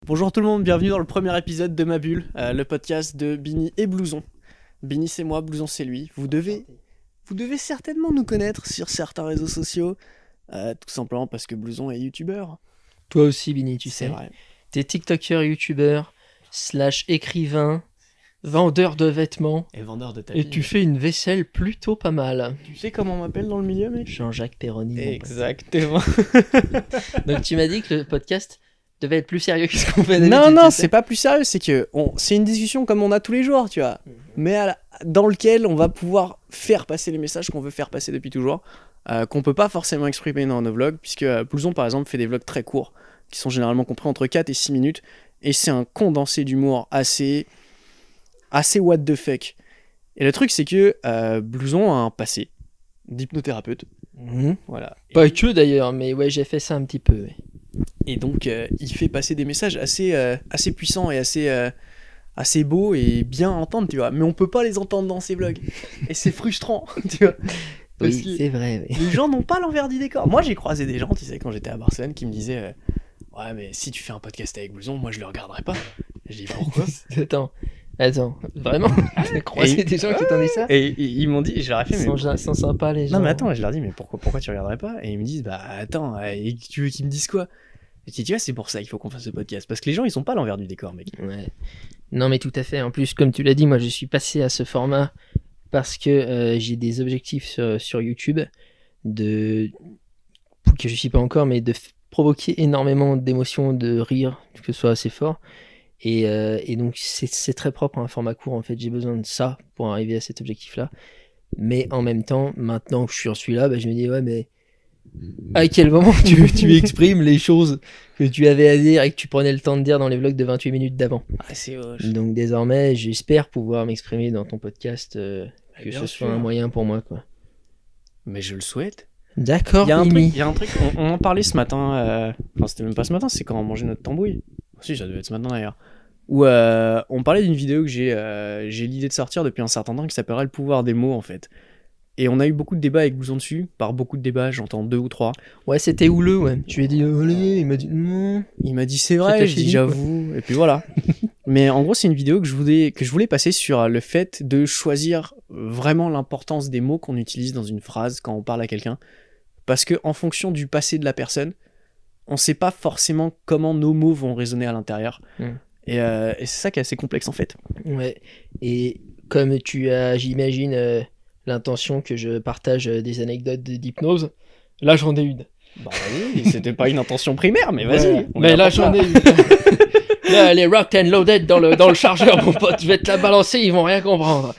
Bonjour tout le monde, bienvenue dans le premier épisode de Ma Bulle, le podcast de Bini et Blouson. Bini c'est moi, Blouson c'est lui. Vous devez certainement nous connaître sur certains réseaux sociaux, tout simplement parce que Blouson est youtubeur. Toi aussi, Bini, tu C'est sais. vrai. T'es TikToker, youtubeur, / écrivain, vendeur de vêtements, Et vendeur de tapis. et tu fais une vaisselle plutôt pas mal. Tu sais comment on m'appelle dans le milieu, mec? Jean-Jacques Perroni. mon pote. Exactement. Donc tu m'as dit que le podcast devait être plus sérieux que ce qu'on fait Non, d'habitude, non, c'est c'est pas plus sérieux, c'est que c'est une discussion comme on a tous les jours, tu vois. Mais dans lequel on va pouvoir faire passer les messages qu'on veut faire passer depuis toujours, qu'on peut pas forcément exprimer dans nos vlogs, puisque Blouson par exemple fait des vlogs très courts, qui sont généralement compris entre 4 et 6 minutes, et c'est un condensé d'humour assez what the fuck. Et le truc c'est que Blouson a un passé d'hypnothérapeute, Mhm. voilà. Pas que d'ailleurs, mais ouais, j'ai fait ça un petit peu. Ouais. Et donc il fait passer des messages assez puissants et assez beaux et bien à entendre, tu vois. Mais on peut pas les entendre dans ses vlogs. Et c'est frustrant, tu vois. Parce Oui, que c'est vrai. Oui. les gens n'ont pas l'envers du décor. Moi, j'ai croisé des gens, tu sais, quand j'étais à Barcelone, qui me disaient ouais, mais si tu fais un podcast avec Blouson, moi, je le regarderai pas. Et je dis pourquoi? Attends, vraiment T'as croisé des gens qui t'ont dit ça Et ils m'ont dit, je leur ai fait, mais. Ils sont sympas les gens. Non, mais attends, je leur dis, mais pourquoi tu regarderais pas? Et ils me disent, bah attends, et tu veux qu'ils me disent quoi? Et tu vois, c'est pour ça qu'il faut qu'on fasse ce podcast. Parce que les gens, ils sont pas à l'envers du décor, mec. Ouais. Non mais tout à fait. En plus, comme tu l'as dit, moi je suis passé à ce format parce que j'ai des objectifs sur YouTube que je suis pas encore, mais de provoquer énormément d'émotions, de rire, que ce soit assez fort. Et donc c'est très propre à un format court en fait. J'ai besoin de ça pour arriver à cet objectif-là. Mais en même temps, maintenant que je suis en celui-là, bah, je me dis ouais mais à quel moment tu exprimes les choses que tu avais à dire et que tu prenais le temps de dire dans les vlogs de 28 minutes d'avant. Ah, c'est hoche. Donc désormais, j'espère pouvoir m'exprimer dans ton podcast, que bien ce sûr. soit un moyen pour moi, quoi. Mais je le souhaite. D'accord, Il y a Mimi. un truc, on en parlait ce matin, enfin c'était même pas ce matin, c'est quand on mangeait notre tambouille. Si, ça devait être ce matin d'ailleurs. Où on parlait d'une vidéo que j'ai l'idée de sortir depuis un certain temps qui s'appellera Le pouvoir des mots en fait. Et on a eu beaucoup de débats avec Blouson dessus, par beaucoup de débats, j'entends 2 ou 3. Ouais, c'était houleux, ouais. Tu lui as dit, allez, il m'a dit, non. Il m'a dit c'est Ça vrai, t'a je fait dis dit, j'avoue, et puis voilà. Mais en gros c'est une vidéo que je voulais passer sur le fait de choisir vraiment l'importance des mots qu'on utilise dans une phrase quand on parle à quelqu'un. Parce que en fonction du passé de la personne, on sait pas forcément comment nos mots vont résonner à l'intérieur. Mm. Et c'est ça qui est assez complexe en fait. Ouais. Et comme tu as, j'imagine, l'intention que je partage des anecdotes d'hypnose, là j'en ai une. Bah oui, c'était pas une intention primaire, mais vas-y. Voilà. on Mais est là pour ça. j'en ai une. Là, les rocked and loaded dans le chargeur, mon pote. Je vais te la balancer, ils vont rien comprendre.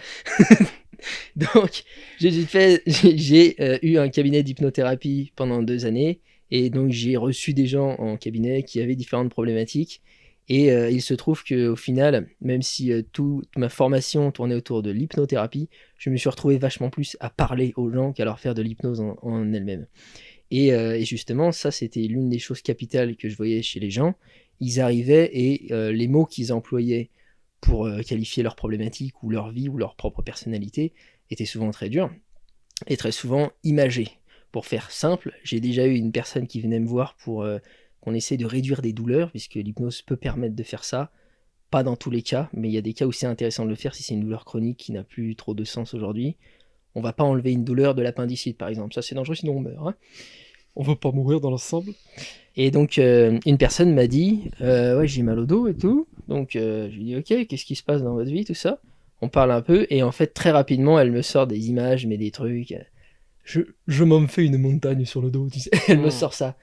Donc, j'ai eu un cabinet d'hypnothérapie pendant 2 années. Et donc, j'ai reçu des gens en cabinet qui avaient différentes problématiques. Et il se trouve qu'au final, même si toute ma formation tournait autour de l'hypnothérapie, je me suis retrouvé vachement plus à parler aux gens qu'à leur faire de l'hypnose en elle-même. Et justement, ça, c'était l'une des choses capitales que je voyais chez les gens. Ils arrivaient et les mots qu'ils employaient pour qualifier leurs problématiques ou leur vie ou leur propre personnalité étaient souvent très durs et très souvent imagés. Pour faire simple, j'ai déjà eu une personne qui venait me voir pour qu'on essaie de réduire des douleurs, puisque l'hypnose peut permettre de faire ça. Pas dans tous les cas, mais il y a des cas où c'est intéressant de le faire si c'est une douleur chronique qui n'a plus trop de sens aujourd'hui. On va pas enlever une douleur de l'appendicite, par exemple. Ça, c'est dangereux, sinon on meurt. Hein. On va pas mourir dans l'ensemble. Et donc, une personne m'a dit ouais, j'ai mal au dos et tout. Donc, je lui dis ok, qu'est-ce qui se passe dans votre vie, tout ça. On parle un peu, et en fait, très rapidement, elle me sort des images, mais des trucs. Je m'en fais une montagne sur le dos, tu sais. Elle me sort ça.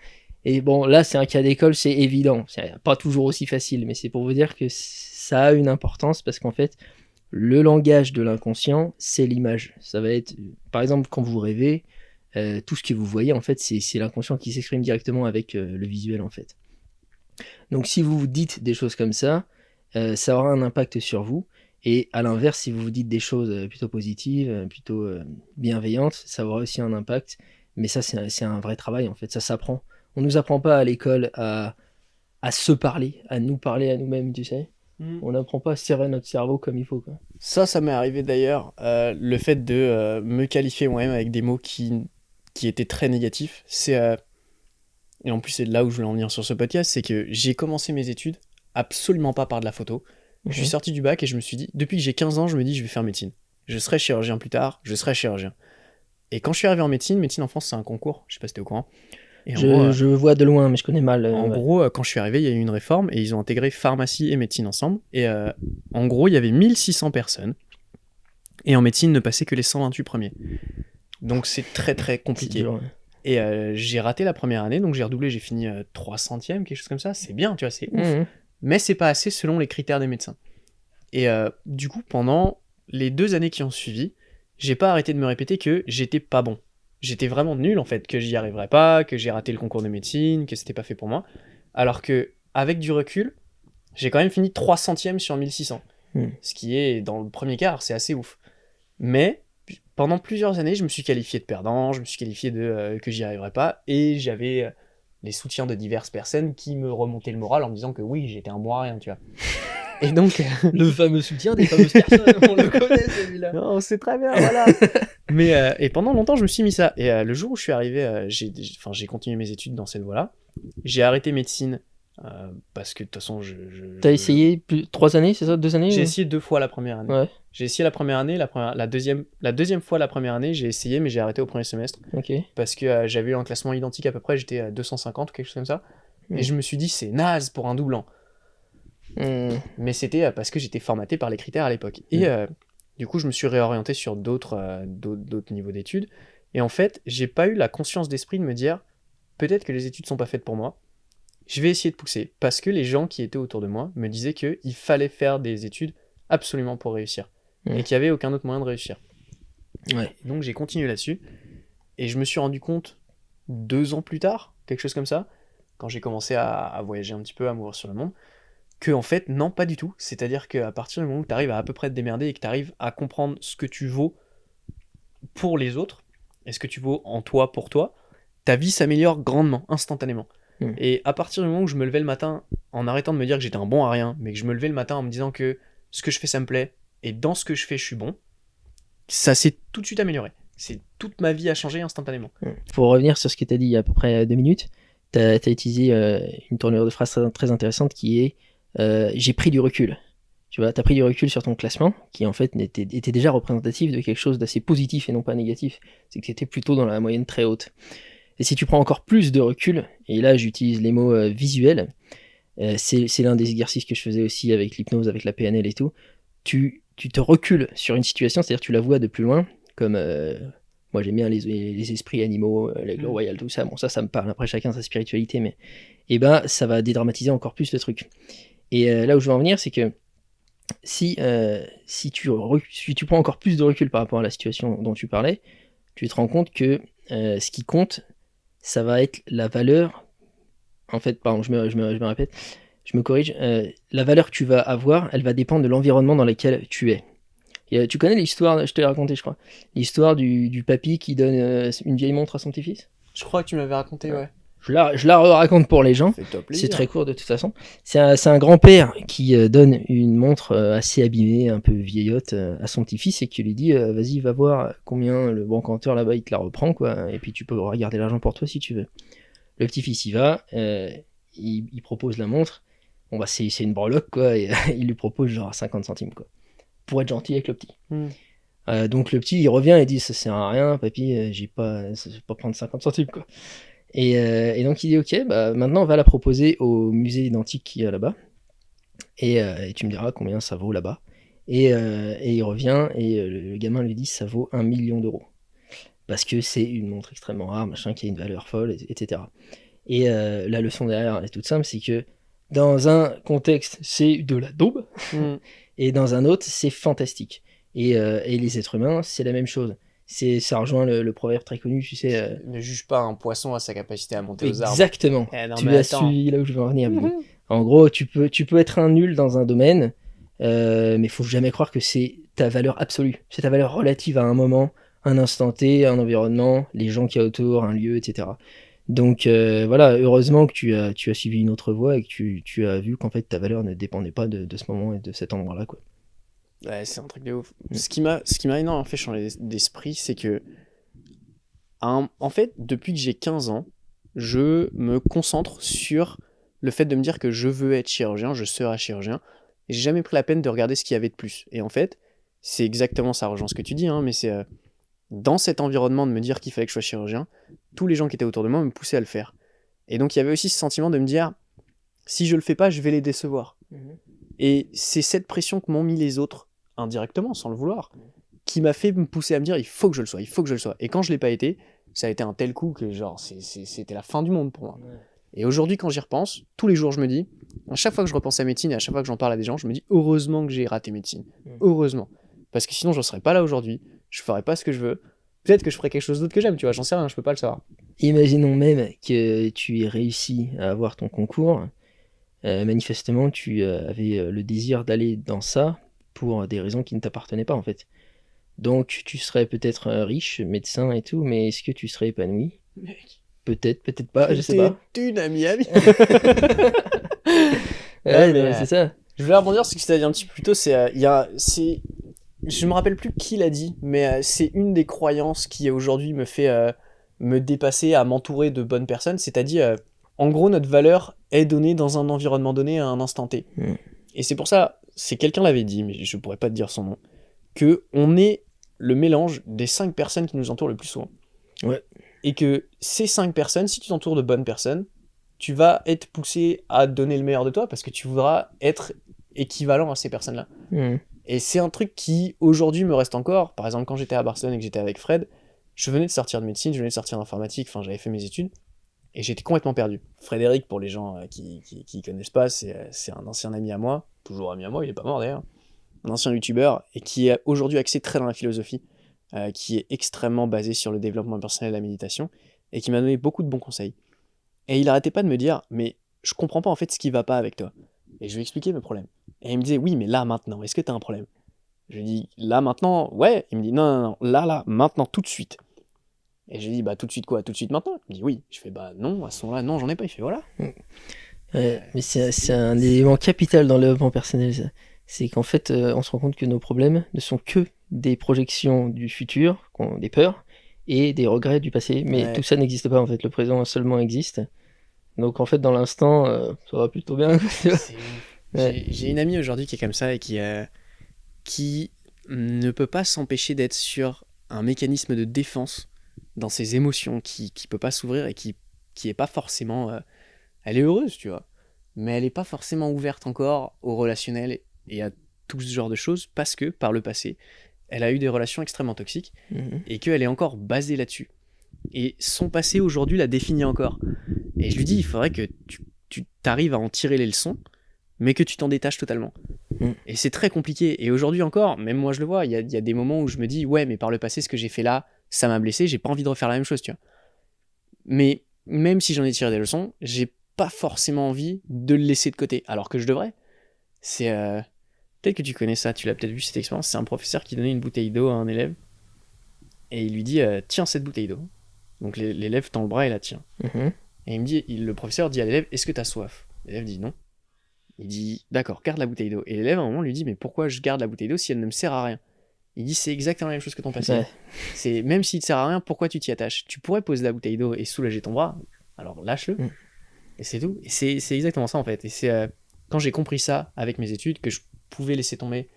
Et bon, là, c'est un cas d'école, c'est évident. C'est pas toujours aussi facile, mais c'est pour vous dire que ça a une importance parce qu'en fait, le langage de l'inconscient, c'est l'image. Ça va être, par exemple, quand vous rêvez, tout ce que vous voyez, en fait, c'est l'inconscient qui s'exprime directement avec le visuel, en fait. Donc, si vous vous dites des choses comme ça aura un impact sur vous. Et à l'inverse, si vous vous dites des choses plutôt positives, plutôt bienveillantes, ça aura aussi un impact. Mais ça, c'est un vrai travail, en fait. Ça s'apprend. On nous apprend pas à l'école à se parler, à nous parler à nous-mêmes, tu sais. On n'apprend pas à serrer notre cerveau comme il faut, quoi. Ça m'est arrivé d'ailleurs. Le fait de me qualifier moi-même avec des mots qui étaient très négatifs, et en plus c'est là où je voulais en venir sur ce podcast, c'est que j'ai commencé mes études absolument pas par de la photo. Je suis sorti du bac et je me suis dit, depuis que j'ai 15 ans, je me dis, je vais faire médecine. Je serai chirurgien plus tard, je serai chirurgien. Et quand je suis arrivé en médecine en France, c'est un concours, je sais pas si t'es au courant. Et Je vois de loin, mais je connais mal. en gros, quand je suis arrivé, il y a eu une réforme et ils ont intégré pharmacie et médecine ensemble. Et en gros, il y avait 1600 personnes. Et en médecine, ne passaient que les 128 premiers. Donc c'est très très compliqué. Dur, ouais. Et j'ai raté la première année, donc j'ai redoublé, j'ai fini 300e, quelque chose comme ça. C'est bien, tu vois, c'est ouf. Mais c'est pas assez selon les critères des médecins. Et du coup, pendant les 2 années qui ont suivi, j'ai pas arrêté de me répéter que j'étais pas bon. J'étais vraiment nul en fait, que j'y arriverais pas, que j'ai raté le concours de médecine, que c'était pas fait pour moi. Alors que, avec du recul, j'ai quand même fini 300e sur 1600. Ce qui est, dans le premier quart, c'est assez ouf. Mais, pendant plusieurs années, je me suis qualifié de perdant, je me suis qualifié de que j'y arriverais pas, et j'avais les soutiens de diverses personnes qui me remontaient le moral en me disant que oui, j'étais un bon à rien, tu vois. Et donc... Le fameux soutien des fameuses personnes, on le connaît celui-là. Non, c'est très bien, voilà. Mais et pendant longtemps, je me suis mis ça. Et le jour où je suis arrivé, j'ai continué mes études dans cette voie-là. J'ai arrêté médecine parce que de toute façon, T'as essayé 3 années, c'est ça, 2 années J'ai ou... essayé 2 fois la première année. Ouais. J'ai essayé la première année, la deuxième fois la première année, j'ai essayé, mais j'ai arrêté au premier semestre Ok. parce que j'avais eu un classement identique à peu près, j'étais à 250 ou quelque chose comme ça. Et je me suis dit, c'est naze pour un doublant. Mais c'était parce que j'étais formaté par les critères à l'époque. Et du coup, je me suis réorienté sur d'autres niveaux d'études. Et en fait, j'ai pas eu la conscience d'esprit de me dire, peut-être que les études sont pas faites pour moi. Je vais essayer de pousser. Parce que les gens qui étaient autour de moi me disaient qu'il fallait faire des études absolument pour réussir. Et qu'il n'y avait aucun autre moyen de réussir. Ouais. Donc j'ai continué là-dessus. Et je me suis rendu compte 2 ans plus tard, quelque chose comme ça, quand j'ai commencé à voyager un petit peu, à m'ouvrir sur le monde, que en fait, non, pas du tout. C'est-à-dire qu'à partir du moment où tu arrives à peu près te démerder et que tu arrives à comprendre ce que tu vaux pour les autres, et ce que tu vaux en toi pour toi, ta vie s'améliore grandement, instantanément. Et à partir du moment où je me levais le matin, en arrêtant de me dire que j'étais un bon à rien, mais que je me levais le matin en me disant que ce que je fais, ça me plaît, et dans ce que je fais, je suis bon, ça s'est tout de suite amélioré. C'est toute ma vie a changé instantanément. Pour revenir sur ce que tu as dit il y a à peu près 2 minutes, tu as utilisé une tournure de phrase très intéressante qui est j'ai pris du recul. Tu vois, tu as pris du recul sur ton classement, qui en fait était déjà représentatif de quelque chose d'assez positif et non pas négatif. C'est que tu étais plutôt dans la moyenne très haute. Et si tu prends encore plus de recul, et là j'utilise les mots visuels, c'est l'un des exercices que je faisais aussi avec l'hypnose, avec la PNL et tout, tu te recules sur une situation, c'est-à-dire tu la vois de plus loin, comme moi j'aime bien les esprits animaux, l'aigle royal, tout ça, bon ça me parle, après chacun sa spiritualité, mais et ben ça va dédramatiser encore plus le truc. Et là où je veux en venir, c'est que si tu prends encore plus de recul par rapport à la situation dont tu parlais, tu te rends compte que ce qui compte, ça va être la valeur. En fait, pardon, je me répète, je me corrige. La valeur que tu vas avoir, elle va dépendre de l'environnement dans lequel tu es. Et, tu connais l'histoire, je te l'ai raconté, je crois, l'histoire du papy qui donne une vieille montre à son petit-fils. Je crois que tu m'avais raconté, ouais. Je la raconte pour les gens. C'est très court de toute façon. C'est un grand-père qui donne une montre assez abîmée, un peu vieillotte à son petit-fils et qui lui dit vas-y, va voir combien le brocanteur là-bas il te la reprend, quoi. Et puis tu peux regarder l'argent pour toi si tu veux. Le petit-fils y va, il propose la montre. Bon bah c'est une breloque, quoi, et il lui propose genre 50 centimes, quoi, pour être gentil avec le petit. Donc le petit il revient et dit ça sert à rien, papy, je vais pas prendre 50 centimes, quoi. Et donc il dit ok, bah maintenant on va la proposer au musée d'antiques qui est là-bas, et tu me diras combien ça vaut là-bas. Et il revient et le gamin lui dit ça vaut 1 million d'euros. Parce que c'est une montre extrêmement rare, machin, qui a une valeur folle, etc. Et la leçon derrière est toute simple, c'est que dans un contexte c'est de la daube, et dans un autre c'est fantastique. Et les êtres humains c'est la même chose. Ça rejoint le proverbe très connu, tu sais. Ne juge pas un poisson à sa capacité à monter aux arbres. Exactement. Tu as suivi là où je veux en venir. En gros, tu peux être un nul dans un domaine, mais il faut jamais croire que c'est ta valeur absolue. C'est ta valeur relative à un moment, un instant T, un environnement, les gens qu'il y a autour, un lieu, etc. Donc voilà, heureusement que tu as suivi une autre voie et que tu as vu qu'en fait ta valeur ne dépendait pas de ce moment et de cet endroit-là, quoi. Ouais, c'est un truc de ouf. Ce qui m'a énormément fait changer d'esprit, c'est que, en fait, depuis que j'ai 15 ans, je me concentre sur le fait de me dire que je veux être chirurgien, je serai chirurgien, et j'ai jamais pris la peine de regarder ce qu'il y avait de plus. Et en fait, c'est exactement ça, rejoint ce que tu dis, hein, mais c'est dans cet environnement de me dire qu'il fallait que je sois chirurgien, tous les gens qui étaient autour de moi me poussaient à le faire. Et donc il y avait aussi ce sentiment de me dire, si je le fais pas, je vais les décevoir. Et c'est cette pression que m'ont mis les autres, indirectement, sans le vouloir, qui m'a fait me pousser à me dire, il faut que je le sois, il faut que je le sois. Et quand je l'ai pas été, ça a été un tel coup que genre, c'était la fin du monde pour moi. Et aujourd'hui, quand j'y repense, tous les jours, je me dis, à chaque fois que je repense à médecine et à chaque fois que j'en parle à des gens, je me dis, heureusement que j'ai raté médecine. Heureusement. Parce que sinon, je serais pas là aujourd'hui, je ferais pas ce que je veux. Peut-être que je ferais quelque chose d'autre que j'aime, tu vois, j'en sais rien, je peux pas le savoir. Imaginons même que tu aies réussi à avoir ton concours. Manifestement, tu avais le désir d'aller dans ça pour des raisons qui ne t'appartenaient pas en fait. Donc tu serais peut-être riche, médecin et tout, mais est-ce que tu serais épanoui? Mec, Peut-être, peut-être pas, je sais pas. t'es une amie. Ouais, mais, non, c'est ça. Je voulais rebondir sur ce que tu as dit un petit peu plus tôt, je me rappelle plus qui l'a dit, mais c'est une des croyances qui aujourd'hui me fait me dépasser à m'entourer de bonnes personnes, c'est-à-dire, en gros, notre valeur est donnée dans un environnement donné à un instant T. Et c'est pour ça, c'est quelqu'un l'avait dit, mais je pourrais pas te dire son nom, que on est le mélange des 5 personnes qui nous entourent le plus souvent. Ouais. Et que ces 5 personnes, si tu t'entoures de bonnes personnes, tu vas être poussé à donner le meilleur de toi parce que tu voudras être équivalent à ces personnes-là. Et c'est un truc qui, aujourd'hui, me reste encore. Par exemple, quand j'étais à Barcelone et que j'étais avec Fred, je venais de sortir de médecine, je venais de sortir d'informatique, enfin, j'avais fait mes études, et j'étais complètement perdu. Frédéric, pour les gens qui connaissent pas, c'est un ancien ami à moi, toujours ami à moi, il est pas mort d'ailleurs, un ancien youtubeur, et qui est aujourd'hui axé très dans la philosophie, qui est extrêmement basé sur le développement personnel et la méditation, et qui m'a donné beaucoup de bons conseils. Et il arrêtait pas de me dire, mais je comprends pas en fait ce qui va pas avec toi. Et je lui expliquais mes problèmes. Et il me disait, oui, mais là, maintenant, est-ce que t'as un problème? Je lui dis, là, maintenant, ouais. Il me dit, non, non, non, là, maintenant, tout de suite. Et je lui dis, bah, tout de suite quoi? Tout de suite maintenant? Il me dit, oui. Je fais, bah, non, à ce moment-là, non, j'en ai pas. Il fait, voilà. Mais c'est un élément capital dans le développement personnel, ça. C'est qu'en fait, on se rend compte que nos problèmes ne sont que des projections du futur, des peurs, et des regrets du passé. Mais Ouais. tout ça n'existe pas, en fait. Le présent seulement existe. Donc, en fait, dans l'instant, ça va plutôt bien. C'est ouf. J'ai une amie aujourd'hui qui est comme ça et qui ne peut pas s'empêcher d'être sur un mécanisme de défense dans ses émotions, qui peut pas s'ouvrir et qui est pas forcément... elle est heureuse, tu vois, mais elle est pas forcément ouverte encore au relationnel et à tout ce genre de choses parce que, par le passé, elle a eu des relations extrêmement toxiques et qu'elle est encore basée là-dessus. Et son passé aujourd'hui la définit encore. Et je lui dis, il faudrait que tu t'arrives à en tirer les leçons, mais que tu t'en détaches totalement. Et c'est très compliqué. Et aujourd'hui encore, même moi je le vois, il y a des moments où je me dis, ouais, mais par le passé, ce que j'ai fait là, ça m'a blessé, j'ai pas envie de refaire la même chose, tu vois. Mais même si j'en ai tiré des leçons, j'ai pas forcément envie de le laisser de côté, alors que je devrais. C'est... peut-être que tu connais ça, tu l'as peut-être vu cette expérience, c'est un professeur qui donnait une bouteille d'eau à un élève, et il lui dit, tiens cette bouteille d'eau. Donc l'élève tend le bras et la tient. Et il me dit, le professeur dit à l'élève, est-ce que t'as soif? L'élève dit non. Il dit, d'accord, garde la bouteille d'eau. Et l'élève, à un moment, lui dit, mais pourquoi je garde la bouteille d'eau si elle ne me sert à rien? Il dit, c'est exactement la même chose que ton passé. Ouais. C'est, même s'il te sert à rien, pourquoi tu t'y attaches? Tu pourrais poser la bouteille d'eau et soulager ton bras, alors lâche-le. Et c'est tout. Et c'est exactement ça, en fait. Et c'est quand j'ai compris ça avec mes études, que je pouvais laisser tomber.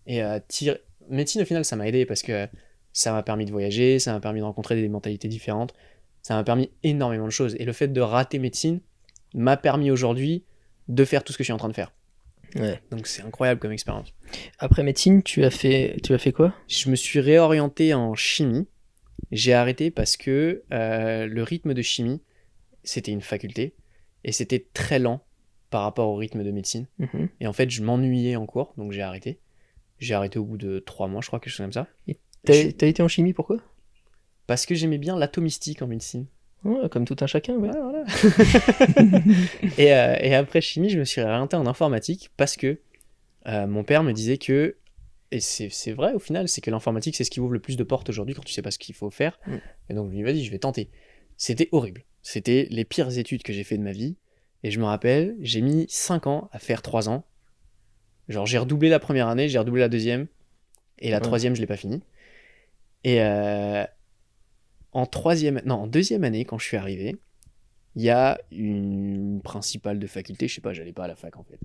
Et médecine, au final, ça m'a aidé parce que ça m'a permis de voyager, ça m'a permis de rencontrer des mentalités différentes, ça m'a permis énormément de choses. Et le fait de rater médecine m'a permis aujourd'hui de faire tout ce que je suis en train de faire. Ouais. Donc c'est incroyable comme expérience. Après médecine, tu as fait quoi? Je me suis réorienté en chimie. J'ai arrêté parce que le rythme de chimie, c'était une faculté, et c'était très lent par rapport au rythme de médecine. Et en fait, je m'ennuyais en cours, donc j'ai arrêté. J'ai arrêté au bout de 3 mois, je crois, quelque chose comme ça. Et t'as été en chimie, pourquoi? Parce que j'aimais bien l'atomistique en médecine. Ouais, comme tout un chacun, ouais. Ouais, voilà. Et après chimie, je me suis réorienté en informatique parce que mon père me disait que, et c'est vrai au final, c'est que l'informatique, c'est ce qui ouvre le plus de portes aujourd'hui quand tu sais pas ce qu'il faut faire. Et donc je lui ai dit, je vais tenter. C'était horrible. C'était les pires études que j'ai fait de ma vie. Et je me rappelle, j'ai mis 5 ans à faire 3 ans. Genre j'ai redoublé la première année, j'ai redoublé la deuxième. Et la troisième, je l'ai pas fini. Et en deuxième année, quand je suis arrivé, il y a une principale de faculté, je sais pas, j'allais pas à la fac en fait.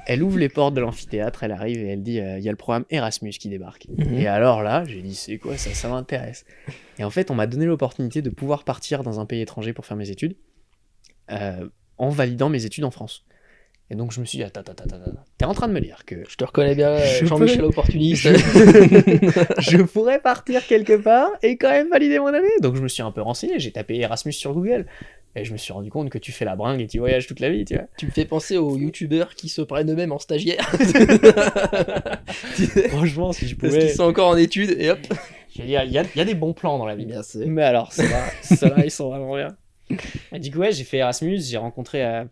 Elle ouvre les portes de l'amphithéâtre, elle arrive et elle dit il y a le programme Erasmus qui débarque. Et alors là, j'ai dit c'est quoi ça, ça m'intéresse. Et en fait, on m'a donné l'opportunité de pouvoir partir dans un pays étranger pour faire mes études en validant mes études en France. Et donc je me suis dit attends, t'es en train de me dire que Je te reconnais bien, Je Jean-Michel peux- opportuniste. je pourrais partir quelque part et quand même valider mon année. Donc je me suis un peu renseigné, j'ai tapé Erasmus sur Google. Et je me suis rendu compte que tu fais la bringue et tu voyages toute la vie, tu vois. Tu me fais penser aux youtubeurs qui se prennent eux-mêmes en stagiaire. Franchement, si je Parce pouvais... qu'ils sont encore en études et hop. Je veux dire, il y a des bons plans dans la vie. Bien sûr. Mais alors, ceux-là, ils sont vraiment bien. Et du coup, ouais, j'ai fait Erasmus, j'ai rencontré...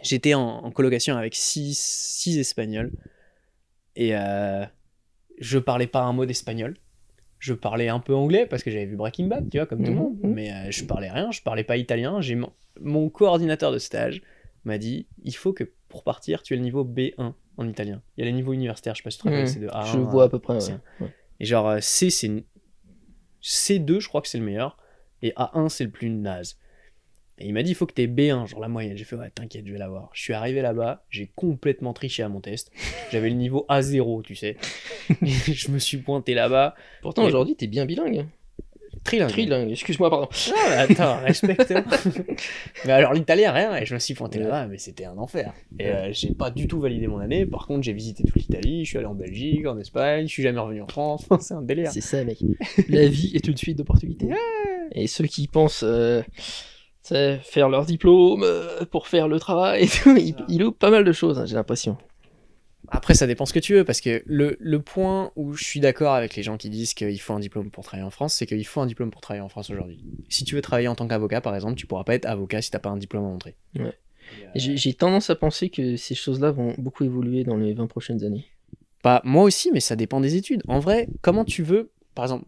J'étais en colocation avec six Espagnols. Et je parlais pas un mot d'espagnol. Je parlais un peu anglais parce que j'avais vu Breaking Bad, tu vois, comme tout le monde. Mais je parlais rien, je parlais pas italien. Mon coordinateur de stage m'a dit, il faut que pour partir, tu aies le niveau B1 en italien. Il y a les niveaux universitaires, je sais pas si tu te rappelles, c'est de A1. Je vois à peu près, ouais. C1. Et genre C2, je crois que c'est le meilleur. Et A1, c'est le plus naze. Et il m'a dit, il faut que t'aies B1, genre la moyenne. J'ai fait, ouais, t'inquiète, je vais l'avoir. Je suis arrivé là-bas, j'ai complètement triché à mon test. J'avais le niveau A0, tu sais. Je me suis pointé là-bas. Pourtant, aujourd'hui, t'es bien bilingue. Trilingue. Trilingue, excuse-moi, pardon. Ah, bah, attends, respecte-moi. Mais alors, l'italien, rien. Et je me suis pointé là-bas, mais c'était un enfer. Et j'ai pas du tout validé mon année. Par contre, j'ai visité toute l'Italie. Je suis allé en Belgique, en Espagne. Je suis jamais revenu en France. C'est un délire. C'est ça, mec. La vie est une suite d'opportunités. Et ceux qui pensent faire leur diplôme pour faire le travail, et tout, ils loupent pas mal de choses, hein, j'ai l'impression. Après, ça dépend ce que tu veux, parce que le point où je suis d'accord avec les gens qui disent qu'il faut un diplôme pour travailler en France, c'est qu'il faut un diplôme pour travailler en France aujourd'hui. Si tu veux travailler en tant qu'avocat, par exemple, tu pourras pas être avocat si t'as pas un diplôme à montrer. Ouais. J'ai tendance à penser que ces choses-là vont beaucoup évoluer dans les 20 prochaines années. Bah, moi aussi, mais ça dépend des études. En vrai, comment tu veux, par exemple,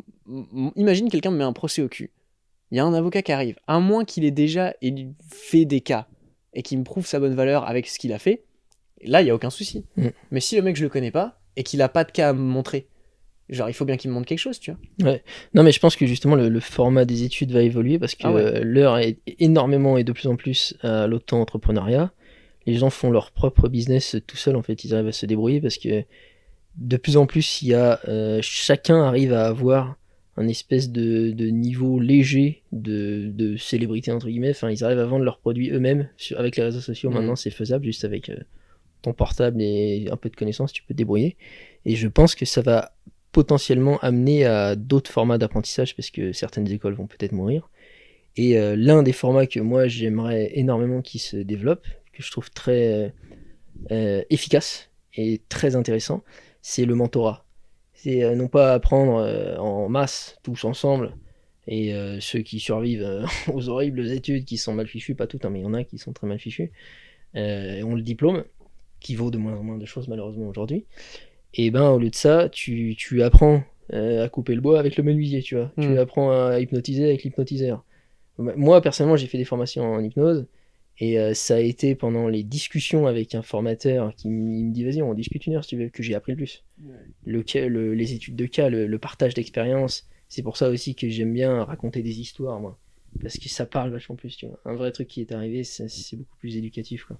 imagine quelqu'un me met un procès au cul. Il y a un avocat qui arrive, à moins qu'il ait déjà fait des cas et qu'il me prouve sa bonne valeur avec ce qu'il a fait, là, il n'y a aucun souci. Mais si le mec, je le connais pas et qu'il a pas de cas à me montrer, genre, il faut bien qu'il me montre quelque chose, tu vois. Ouais. Non, mais je pense que justement, le format des études va évoluer parce que l'heure est énormément et de plus en plus à l'auto-entrepreneuriat. Les gens font leur propre business tout seuls, en fait. Ils arrivent à se débrouiller parce que de plus en plus, chacun arrive à avoir un espèce de niveau léger de célébrité, entre guillemets. Enfin, ils arrivent à vendre leurs produits eux-mêmes avec les réseaux sociaux. Maintenant, c'est faisable juste avec ton portable et un peu de connaissances, tu peux te débrouiller. Et je pense que ça va potentiellement amener à d'autres formats d'apprentissage parce que certaines écoles vont peut-être mourir. Et l'un des formats que moi j'aimerais énormément qui se développe, que je trouve très efficace et très intéressant, c'est le mentorat. C'est non pas apprendre en masse, tous ensemble, et ceux qui survivent aux horribles études qui sont mal fichues, pas toutes, hein, mais il y en a qui sont très mal fichues, ont le diplôme, qui vaut de moins en moins de choses malheureusement aujourd'hui. Et ben au lieu de ça, tu apprends à couper le bois avec le menuisier, tu vois. Tu apprends à hypnotiser avec l'hypnotiseur. Moi personnellement, j'ai fait des formations en hypnose et ça a été pendant les discussions avec un formateur qui me dit vas-y, on discute une heure si tu veux, que j'ai appris le plus. Les études de cas, le partage d'expérience, c'est pour ça aussi que j'aime bien raconter des histoires, moi. Parce que ça parle vachement plus, tu vois. Un vrai truc qui est arrivé, c'est beaucoup plus éducatif, quoi.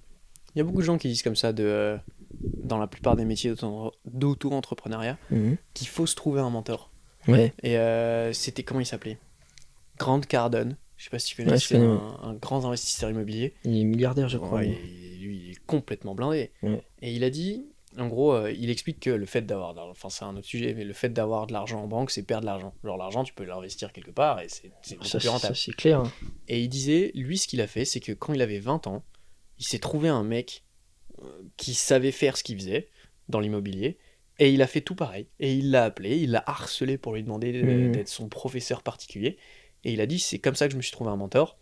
Il y a beaucoup de gens qui disent comme ça dans la plupart des métiers d'auto-entrepreneuriat qu'il faut se trouver un mentor. Ouais. Et c'était, comment il s'appelait, Grant Cardone. Je sais pas si tu connais, c'est un grand investisseur immobilier. Il est milliardaire, je crois. Ouais, lui, il est complètement blindé. Ouais. Et il a dit, en gros, il explique que le fait d'avoir, enfin c'est un autre sujet, mais le fait d'avoir de l'argent en banque, c'est perdre de l'argent. Genre l'argent, tu peux l'investir quelque part et c'est beaucoup plus rentable. Ça, c'est clair. Hein. Et il disait, lui, ce qu'il a fait, c'est que quand il avait 20 ans, il s'est trouvé un mec qui savait faire ce qu'il faisait dans l'immobilier, et il a fait tout pareil. Et il l'a appelé, il l'a harcelé pour lui demander d'être son professeur particulier. Et il a dit, c'est comme ça que je me suis trouvé un mentor,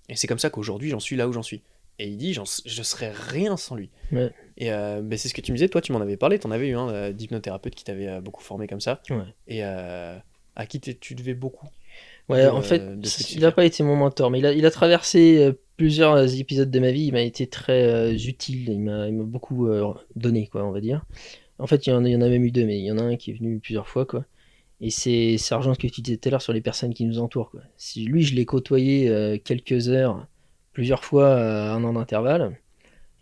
et c'est comme ça qu'aujourd'hui j'en suis là où j'en suis. Et il dit, je serais rien sans lui. Ouais. Et c'est ce que tu me disais, toi tu m'en avais parlé, t'en avais eu un d'hypnothérapeute qui t'avait beaucoup formé comme ça, et à qui tu devais beaucoup. Ouais, en fait, il n'a pas été mon mentor, mais il a traversé plusieurs épisodes de ma vie, il m'a été très utile, il m'a beaucoup donné, quoi, on va dire. En fait, il y en a même eu deux, mais il y en a un qui est venu plusieurs fois, quoi. Et ça rejoint ce que tu disais tout à l'heure sur les personnes qui nous entourent, quoi. Si lui, je l'ai côtoyé quelques heures plusieurs fois à 1 an d'intervalle.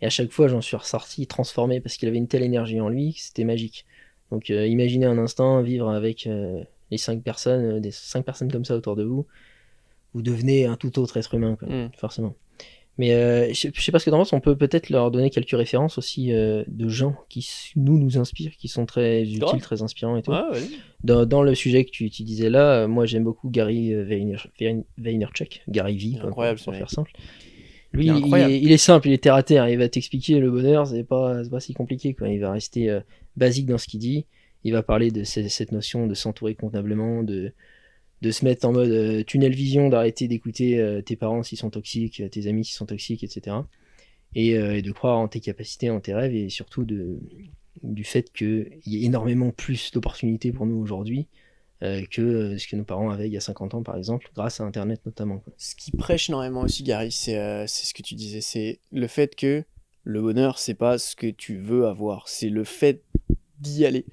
Et à chaque fois, j'en suis ressorti transformé parce qu'il avait une telle énergie en lui que c'était magique. Donc imaginez un instant vivre avec les 5 personnes, des 5 personnes comme ça autour de vous. Vous devenez un tout autre être humain, quoi, forcément. Mais je sais pas ce que t'en penses, on peut peut-être leur donner quelques références aussi de gens qui nous inspirent, qui sont très utiles, très inspirants et tout. Ouais, vas-y. Dans le sujet que tu disais là, moi j'aime beaucoup Gary Vaynerchuk, Gary V, quoi, Incroyable, pour ce faire mec. simple. Lui, Il est incroyable. il est simple, il est terre à terre, il va t'expliquer le bonheur, c'est pas si compliqué, quoi. Il va rester basique dans ce qu'il dit, il va parler de cette notion de s'entourer convenablement, de se mettre en mode tunnel vision, d'arrêter d'écouter tes parents s'ils sont toxiques, tes amis s'ils sont toxiques, etc. Et de croire en tes capacités, en tes rêves, et surtout du fait qu'il y ait énormément plus d'opportunités pour nous aujourd'hui que ce que nos parents avaient il y a 50 ans, par exemple, grâce à Internet notamment, quoi. Ce qui prêche énormément aussi, Gary, c'est ce que tu disais, c'est le fait que le bonheur, c'est pas ce que tu veux avoir, c'est le fait d'y aller.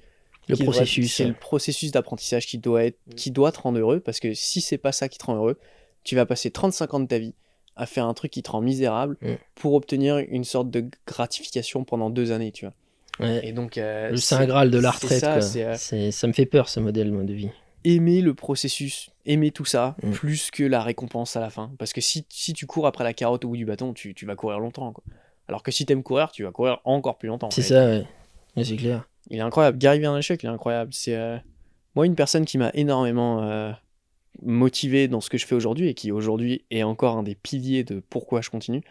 Le processus. C'est le processus d'apprentissage qui doit te rendre heureux, parce que si c'est pas ça qui te rend heureux, tu vas passer 35 ans de ta vie à faire un truc qui te rend misérable pour obtenir une sorte de gratification pendant 2 années, tu vois. Ouais. Et donc, le Saint Graal de la retraite, ça, quoi. Ça me fait peur, ce modèle de vie. Aimer le processus, aimer tout ça, plus que la récompense à la fin. Parce que si tu cours après la carotte au bout du bâton, tu vas courir longtemps, quoi. Alors que si t'aimes courir, tu vas courir encore plus longtemps. C'est ça, ouais. Mais c'est clair. Il est incroyable. Gary Vaynerchuk, il est incroyable. C'est moi une personne qui m'a énormément motivé dans ce que je fais aujourd'hui et qui aujourd'hui est encore un des piliers de pourquoi je continue.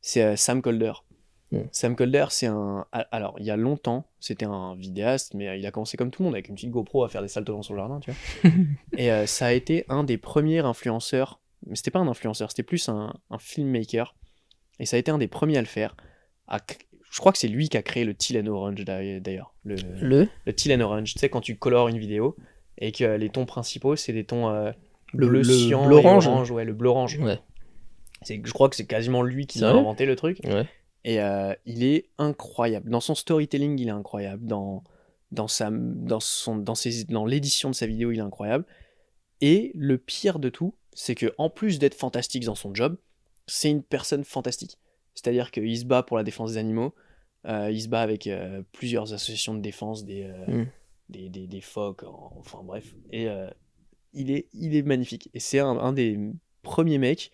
C'est Sam Kolder. Sam Kolder, c'est un... Alors, il y a longtemps, c'était un vidéaste, mais il a commencé comme tout le monde, avec une petite GoPro à faire des saltos dans son jardin, tu vois. Et ça a été un des premiers influenceurs, mais c'était pas un influenceur, c'était plus un filmmaker, et ça a été un des premiers à le faire. Je crois que c'est lui qui a créé le Teal and Orange, d'ailleurs. Le Teal and Orange, tu sais, quand tu colores une vidéo, et que les tons principaux, c'est des tons bleu cyan bleu et orange. Ouais, le bleu-orange. Ouais. Je crois que c'est quasiment lui qui a inventé le truc. Ouais. Et il est incroyable. Dans son storytelling, il est incroyable. Dans l'édition de sa vidéo, il est incroyable. Et le pire de tout, c'est que en plus d'être fantastique dans son job, c'est une personne fantastique. C'est-à-dire qu'il se bat pour la défense des animaux. Il se bat avec plusieurs associations de défense, des phoques, enfin bref. Et il est magnifique. Et c'est un des premiers mecs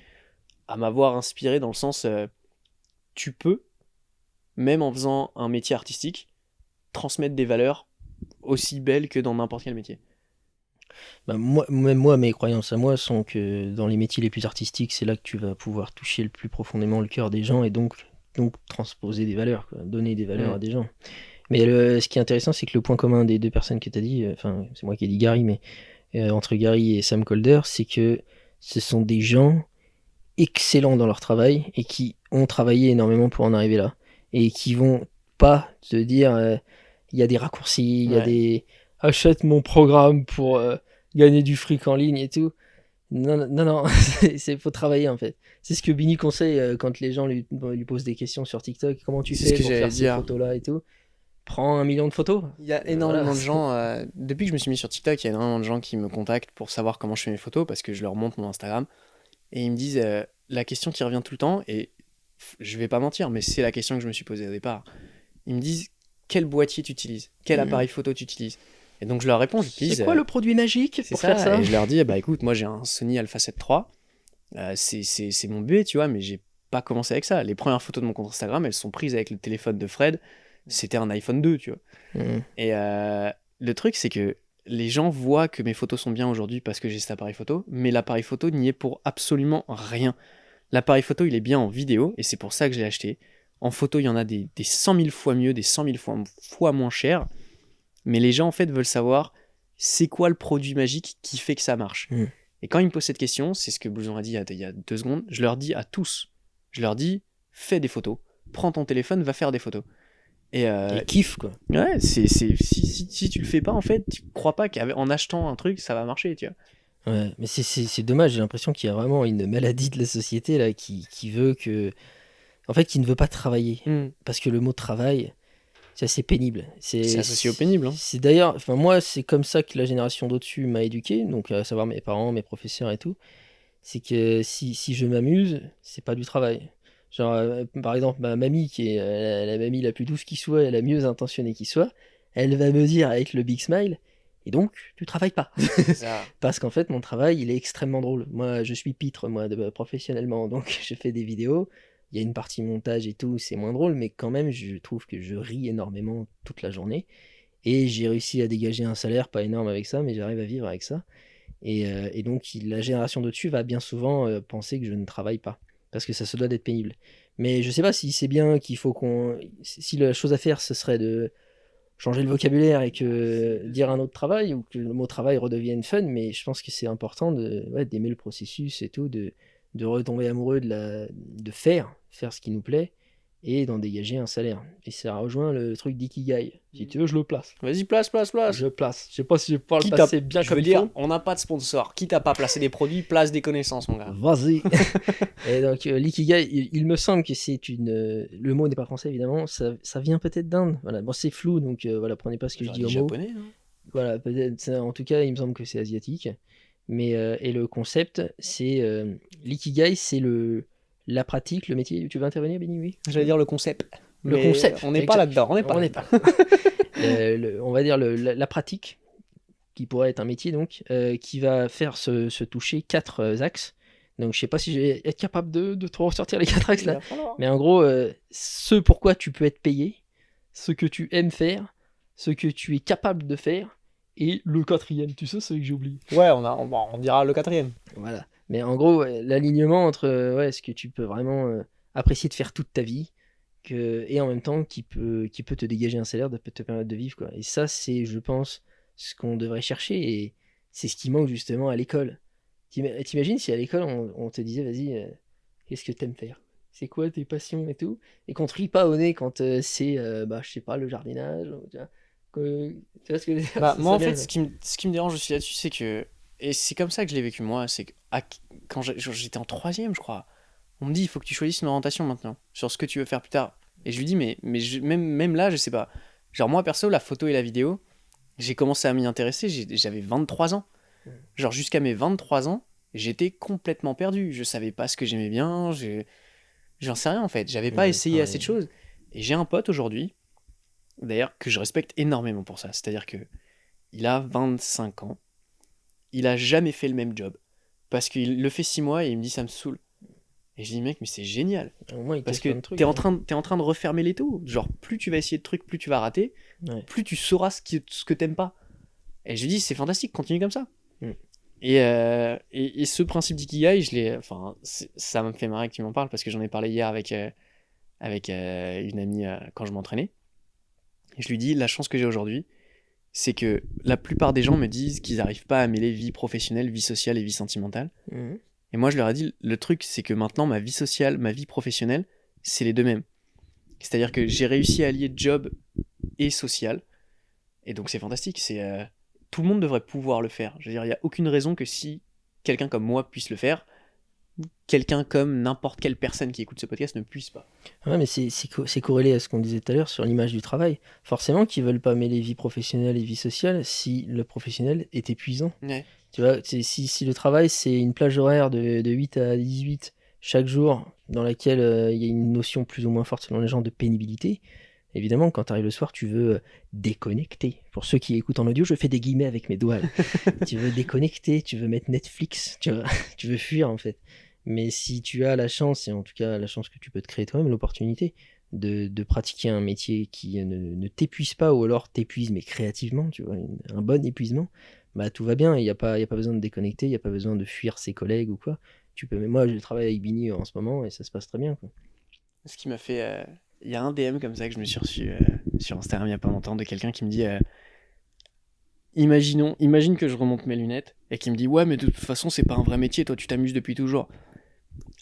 à m'avoir inspiré dans le sens... tu peux, même en faisant un métier artistique, transmettre des valeurs aussi belles que dans n'importe quel métier. Bah moi, mes croyances à moi sont que dans les métiers les plus artistiques, c'est là que tu vas pouvoir toucher le plus profondément le cœur des gens et donc transposer des valeurs, quoi, donner des valeurs à des gens. Mais ce qui est intéressant, c'est que le point commun des deux personnes que tu as dit, enfin, c'est moi qui ai dit Gary, mais entre Gary et Sam Kolder, c'est que ce sont des gens excellents dans leur travail et qui ont travaillé énormément pour en arriver là et qui vont pas te dire il y a des raccourcis, il y a des achète mon programme pour gagner du fric en ligne et tout. Non, c'est faut travailler en fait. C'est ce que Bini conseille quand les gens lui posent des questions sur TikTok. Comment tu fais pour faire ces photos là et tout. Prends 1 million de photos. Il y a énormément de gens, depuis que je me suis mis sur TikTok, il y a énormément de gens qui me contactent pour savoir comment je fais mes photos parce que je leur montre mon Instagram. Et ils me disent, la question qui revient tout le temps, et je vais pas mentir, mais c'est la question que je me suis posée au départ. Ils me disent, quel boîtier tu utilises ? Quel appareil photo tu utilises ? Et donc je leur réponds, c'est quoi le produit magique pour faire ça ? Et je leur dis, bah écoute, moi j'ai un Sony Alpha 7 III, c'est mon bébé, tu vois, mais j'ai pas commencé avec ça. Les premières photos de mon compte Instagram, elles sont prises avec le téléphone de Fred, c'était un iPhone 2, tu vois. Et le truc, c'est que les gens voient que mes photos sont bien aujourd'hui parce que j'ai cet appareil photo, mais l'appareil photo n'y est pour absolument rien. L'appareil photo, il est bien en vidéo, et c'est pour ça que je l'ai acheté. En photo, il y en a des 100 000 fois mieux, des 100 000 fois moins cher. Mais les gens, en fait, veulent savoir c'est quoi le produit magique qui fait que ça marche. Et quand ils me posent cette question, c'est ce que Blouson a dit il y a 2 secondes, je leur dis à tous, je leur dis, fais des photos. Prends ton téléphone, va faire des photos. Et kiffe, quoi. Ouais, si tu le fais pas, en fait, tu crois pas qu'en achetant un truc, ça va marcher, tu vois. Ouais, mais c'est dommage, j'ai l'impression qu'il y a vraiment une maladie de la société là qui veut que... En fait, qui ne veut pas travailler. Parce que le mot travail, c'est assez pénible. C'est associé au pénible. Hein. C'est d'ailleurs, enfin moi, c'est comme ça que la génération d'au-dessus m'a éduqué, donc à savoir mes parents, mes professeurs et tout. c'est que si je m'amuse, c'est pas du travail. Genre, par exemple, ma mamie, qui est la mamie la plus douce qui soit et la mieux intentionnée qui soit, elle va me dire avec le big smile, et donc, tu travailles pas. C'est ça. Parce qu'en fait, mon travail, il est extrêmement drôle. Moi, je suis pitre, moi, professionnellement, donc je fais des vidéos. Il y a une partie montage et tout, c'est moins drôle, mais quand même, je trouve que je ris énormément toute la journée. Et j'ai réussi à dégager un salaire pas énorme avec ça, mais j'arrive à vivre avec ça. Et donc, la génération d'au-dessus va bien souvent penser que je ne travaille pas, parce que ça se doit d'être pénible. Mais je sais pas si c'est bien qu'il faut qu'on... Si la chose à faire, ce serait de changer le vocabulaire et que dire un autre travail, ou que le mot travail redevienne fun, mais je pense que c'est important d'aimer le processus et tout, de retomber amoureux de faire ce qui nous plaît, et d'en dégager un salaire. Et ça rejoint le truc d'ikigai. Si tu veux, je le place. Vas-y, place. Je place. Je sais pas si je parle Quitte à- passer bien Je comme veux il dire, faut. on n'a pas de sponsor. Quitte à pas placer des produits, place des connaissances, mon gars. Vas-y. Et donc, l'ikigai, il me semble que c'est une. Le mot n'est pas français, évidemment. Ça vient peut-être d'Inde. Voilà. Bon, c'est flou, donc voilà, prenez pas ce que je J'aurais dis dit au mot. japonais, hein. Voilà, peut-être. En tout cas, il me semble que c'est asiatique. Mais, et le concept, c'est. L'ikigai, c'est la pratique, le métier. Tu veux intervenir, Benny? Oui. J'allais dire le concept. Le Mais concept. On n'est pas là-dedans. On n'est pas On n'est là-dedans. pas. On va dire la pratique, qui pourrait être un métier, donc, qui va faire se toucher 4 axes. Donc, je sais pas si je vais être capable de te ressortir les 4 axes Il là. va falloir. Mais en gros, ce pourquoi tu peux être payé, ce que tu aimes faire, ce que tu es capable de faire, et le quatrième, tu sais, celui que j'ai oublié. Ouais, on dira le quatrième. Voilà. Mais en gros, l'alignement entre ce que tu peux vraiment apprécier de faire toute ta vie, et en même temps qui peut te dégager un salaire, de te permettre de vivre, quoi. Et ça, c'est, je pense, ce qu'on devrait chercher, et c'est ce qui manque justement à l'école. T'imagines si à l'école on te disait, vas-y, qu'est-ce que t'aimes faire? C'est quoi tes passions et tout? Et qu'on te rie pas au nez quand c'est, je sais pas, le jardinage, ou, tu vois ce que je veux dire? Bah, Ça moi, en vient, fait, quoi. ce qui me dérange aussi là-dessus, c'est que. Et c'est comme ça que je l'ai vécu, moi. C'est que quand j'étais en troisième, je crois, on me dit il faut que tu choisisses une orientation maintenant, sur ce que tu veux faire plus tard. Et je lui dis, mais même là, je sais pas. Genre, moi, perso, la photo et la vidéo, j'ai commencé à m'y intéresser, j'avais 23 ans. Genre, jusqu'à mes 23 ans, j'étais complètement perdu. Je savais pas ce que j'aimais bien, j'en sais rien en fait. J'avais pas essayé assez de choses. Et j'ai un pote aujourd'hui, d'ailleurs, que je respecte énormément pour ça. C'est-à-dire que il a 25 ans, il a jamais fait le même job. Parce qu'il le fait 6 mois et il me dit ça me saoule. Et je dis mec, mais c'est génial. Au moins, il Parce teste que plein de trucs, t'es en hein. train de refermer les taux. Genre, plus tu vas essayer de trucs, plus tu vas rater, Ouais. plus tu sauras ce que t'aimes pas. Et je lui dis c'est fantastique, continue comme ça. Mm. Et ce principe d'ikigai, ça me fait marrer que tu m'en parles parce que j'en ai parlé hier avec une amie quand je m'entraînais. Et je lui dis la chance que j'ai aujourd'hui, c'est que la plupart des gens me disent qu'ils n'arrivent pas à mêler vie professionnelle, vie sociale et vie sentimentale. Mhm. Et moi, je leur ai dit, le truc, c'est que maintenant, ma vie sociale, ma vie professionnelle, c'est les deux mêmes. C'est-à-dire que j'ai réussi à allier job et social. Et donc, c'est fantastique. Tout le monde devrait pouvoir le faire. Je veux dire, il n'y a aucune raison que si quelqu'un comme moi puisse le faire, quelqu'un comme n'importe quelle personne qui écoute ce podcast ne puisse pas. Ouais, mais c'est corrélé à ce qu'on disait tout à l'heure sur l'image du travail. Forcément qu'ils veulent pas mêler vie professionnelle et vie sociale si le professionnel est épuisant. Ouais. Tu vois, si le travail c'est une plage horaire de 8 à 18 chaque jour, dans laquelle il y a une notion plus ou moins forte selon les gens de pénibilité, évidemment, quand tu arrives le soir, tu veux déconnecter. Pour ceux qui écoutent en audio, je fais des guillemets avec mes doigts, là. Tu veux déconnecter, tu veux mettre Netflix, tu veux fuir en fait. Mais si tu as la chance, et en tout cas la chance que tu peux te créer toi-même, l'opportunité de pratiquer un métier qui ne t'épuise pas, ou alors t'épuise mais créativement, tu vois, un bon épuisement, bah tout va bien, il n'y a pas besoin de déconnecter, il n'y a pas besoin de fuir ses collègues ou quoi. Mais moi, je travaille avec Bini en ce moment et ça se passe très bien, quoi. Ce qui m'a fait. Il y a un DM comme ça que je me suis reçu sur Instagram il n'y a pas longtemps de quelqu'un qui me dit imagine que je remonte mes lunettes et qui me dit ouais, mais de toute façon, c'est pas un vrai métier, toi tu t'amuses depuis toujours.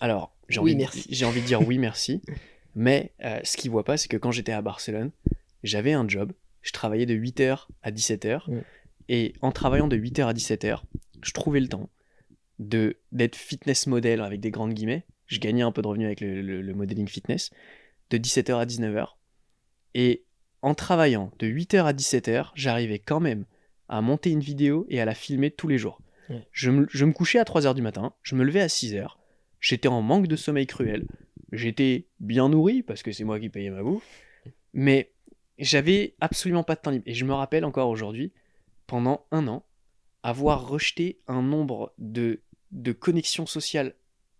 Alors, Merci. j'ai envie de dire oui, merci. Mais ce qu'il voit pas, c'est que quand j'étais à Barcelone, j'avais un job. Je travaillais de 8h à 17h. Mm. Et en travaillant de 8h à 17h, je trouvais le temps d'être fitness model avec des grandes guillemets. Je gagnais un peu de revenus avec le modeling fitness. De 17h à 19h. Et en travaillant de 8h à 17h, j'arrivais quand même à monter une vidéo et à la filmer tous les jours. Ouais. Je me couchais à 3h du matin, je me levais à 6h, j'étais en manque de sommeil cruel, j'étais bien nourri parce que c'est moi qui payais ma bouffe, mais j'avais absolument pas de temps libre. Et je me rappelle encore aujourd'hui, pendant 1 an, avoir rejeté un nombre de connexions sociales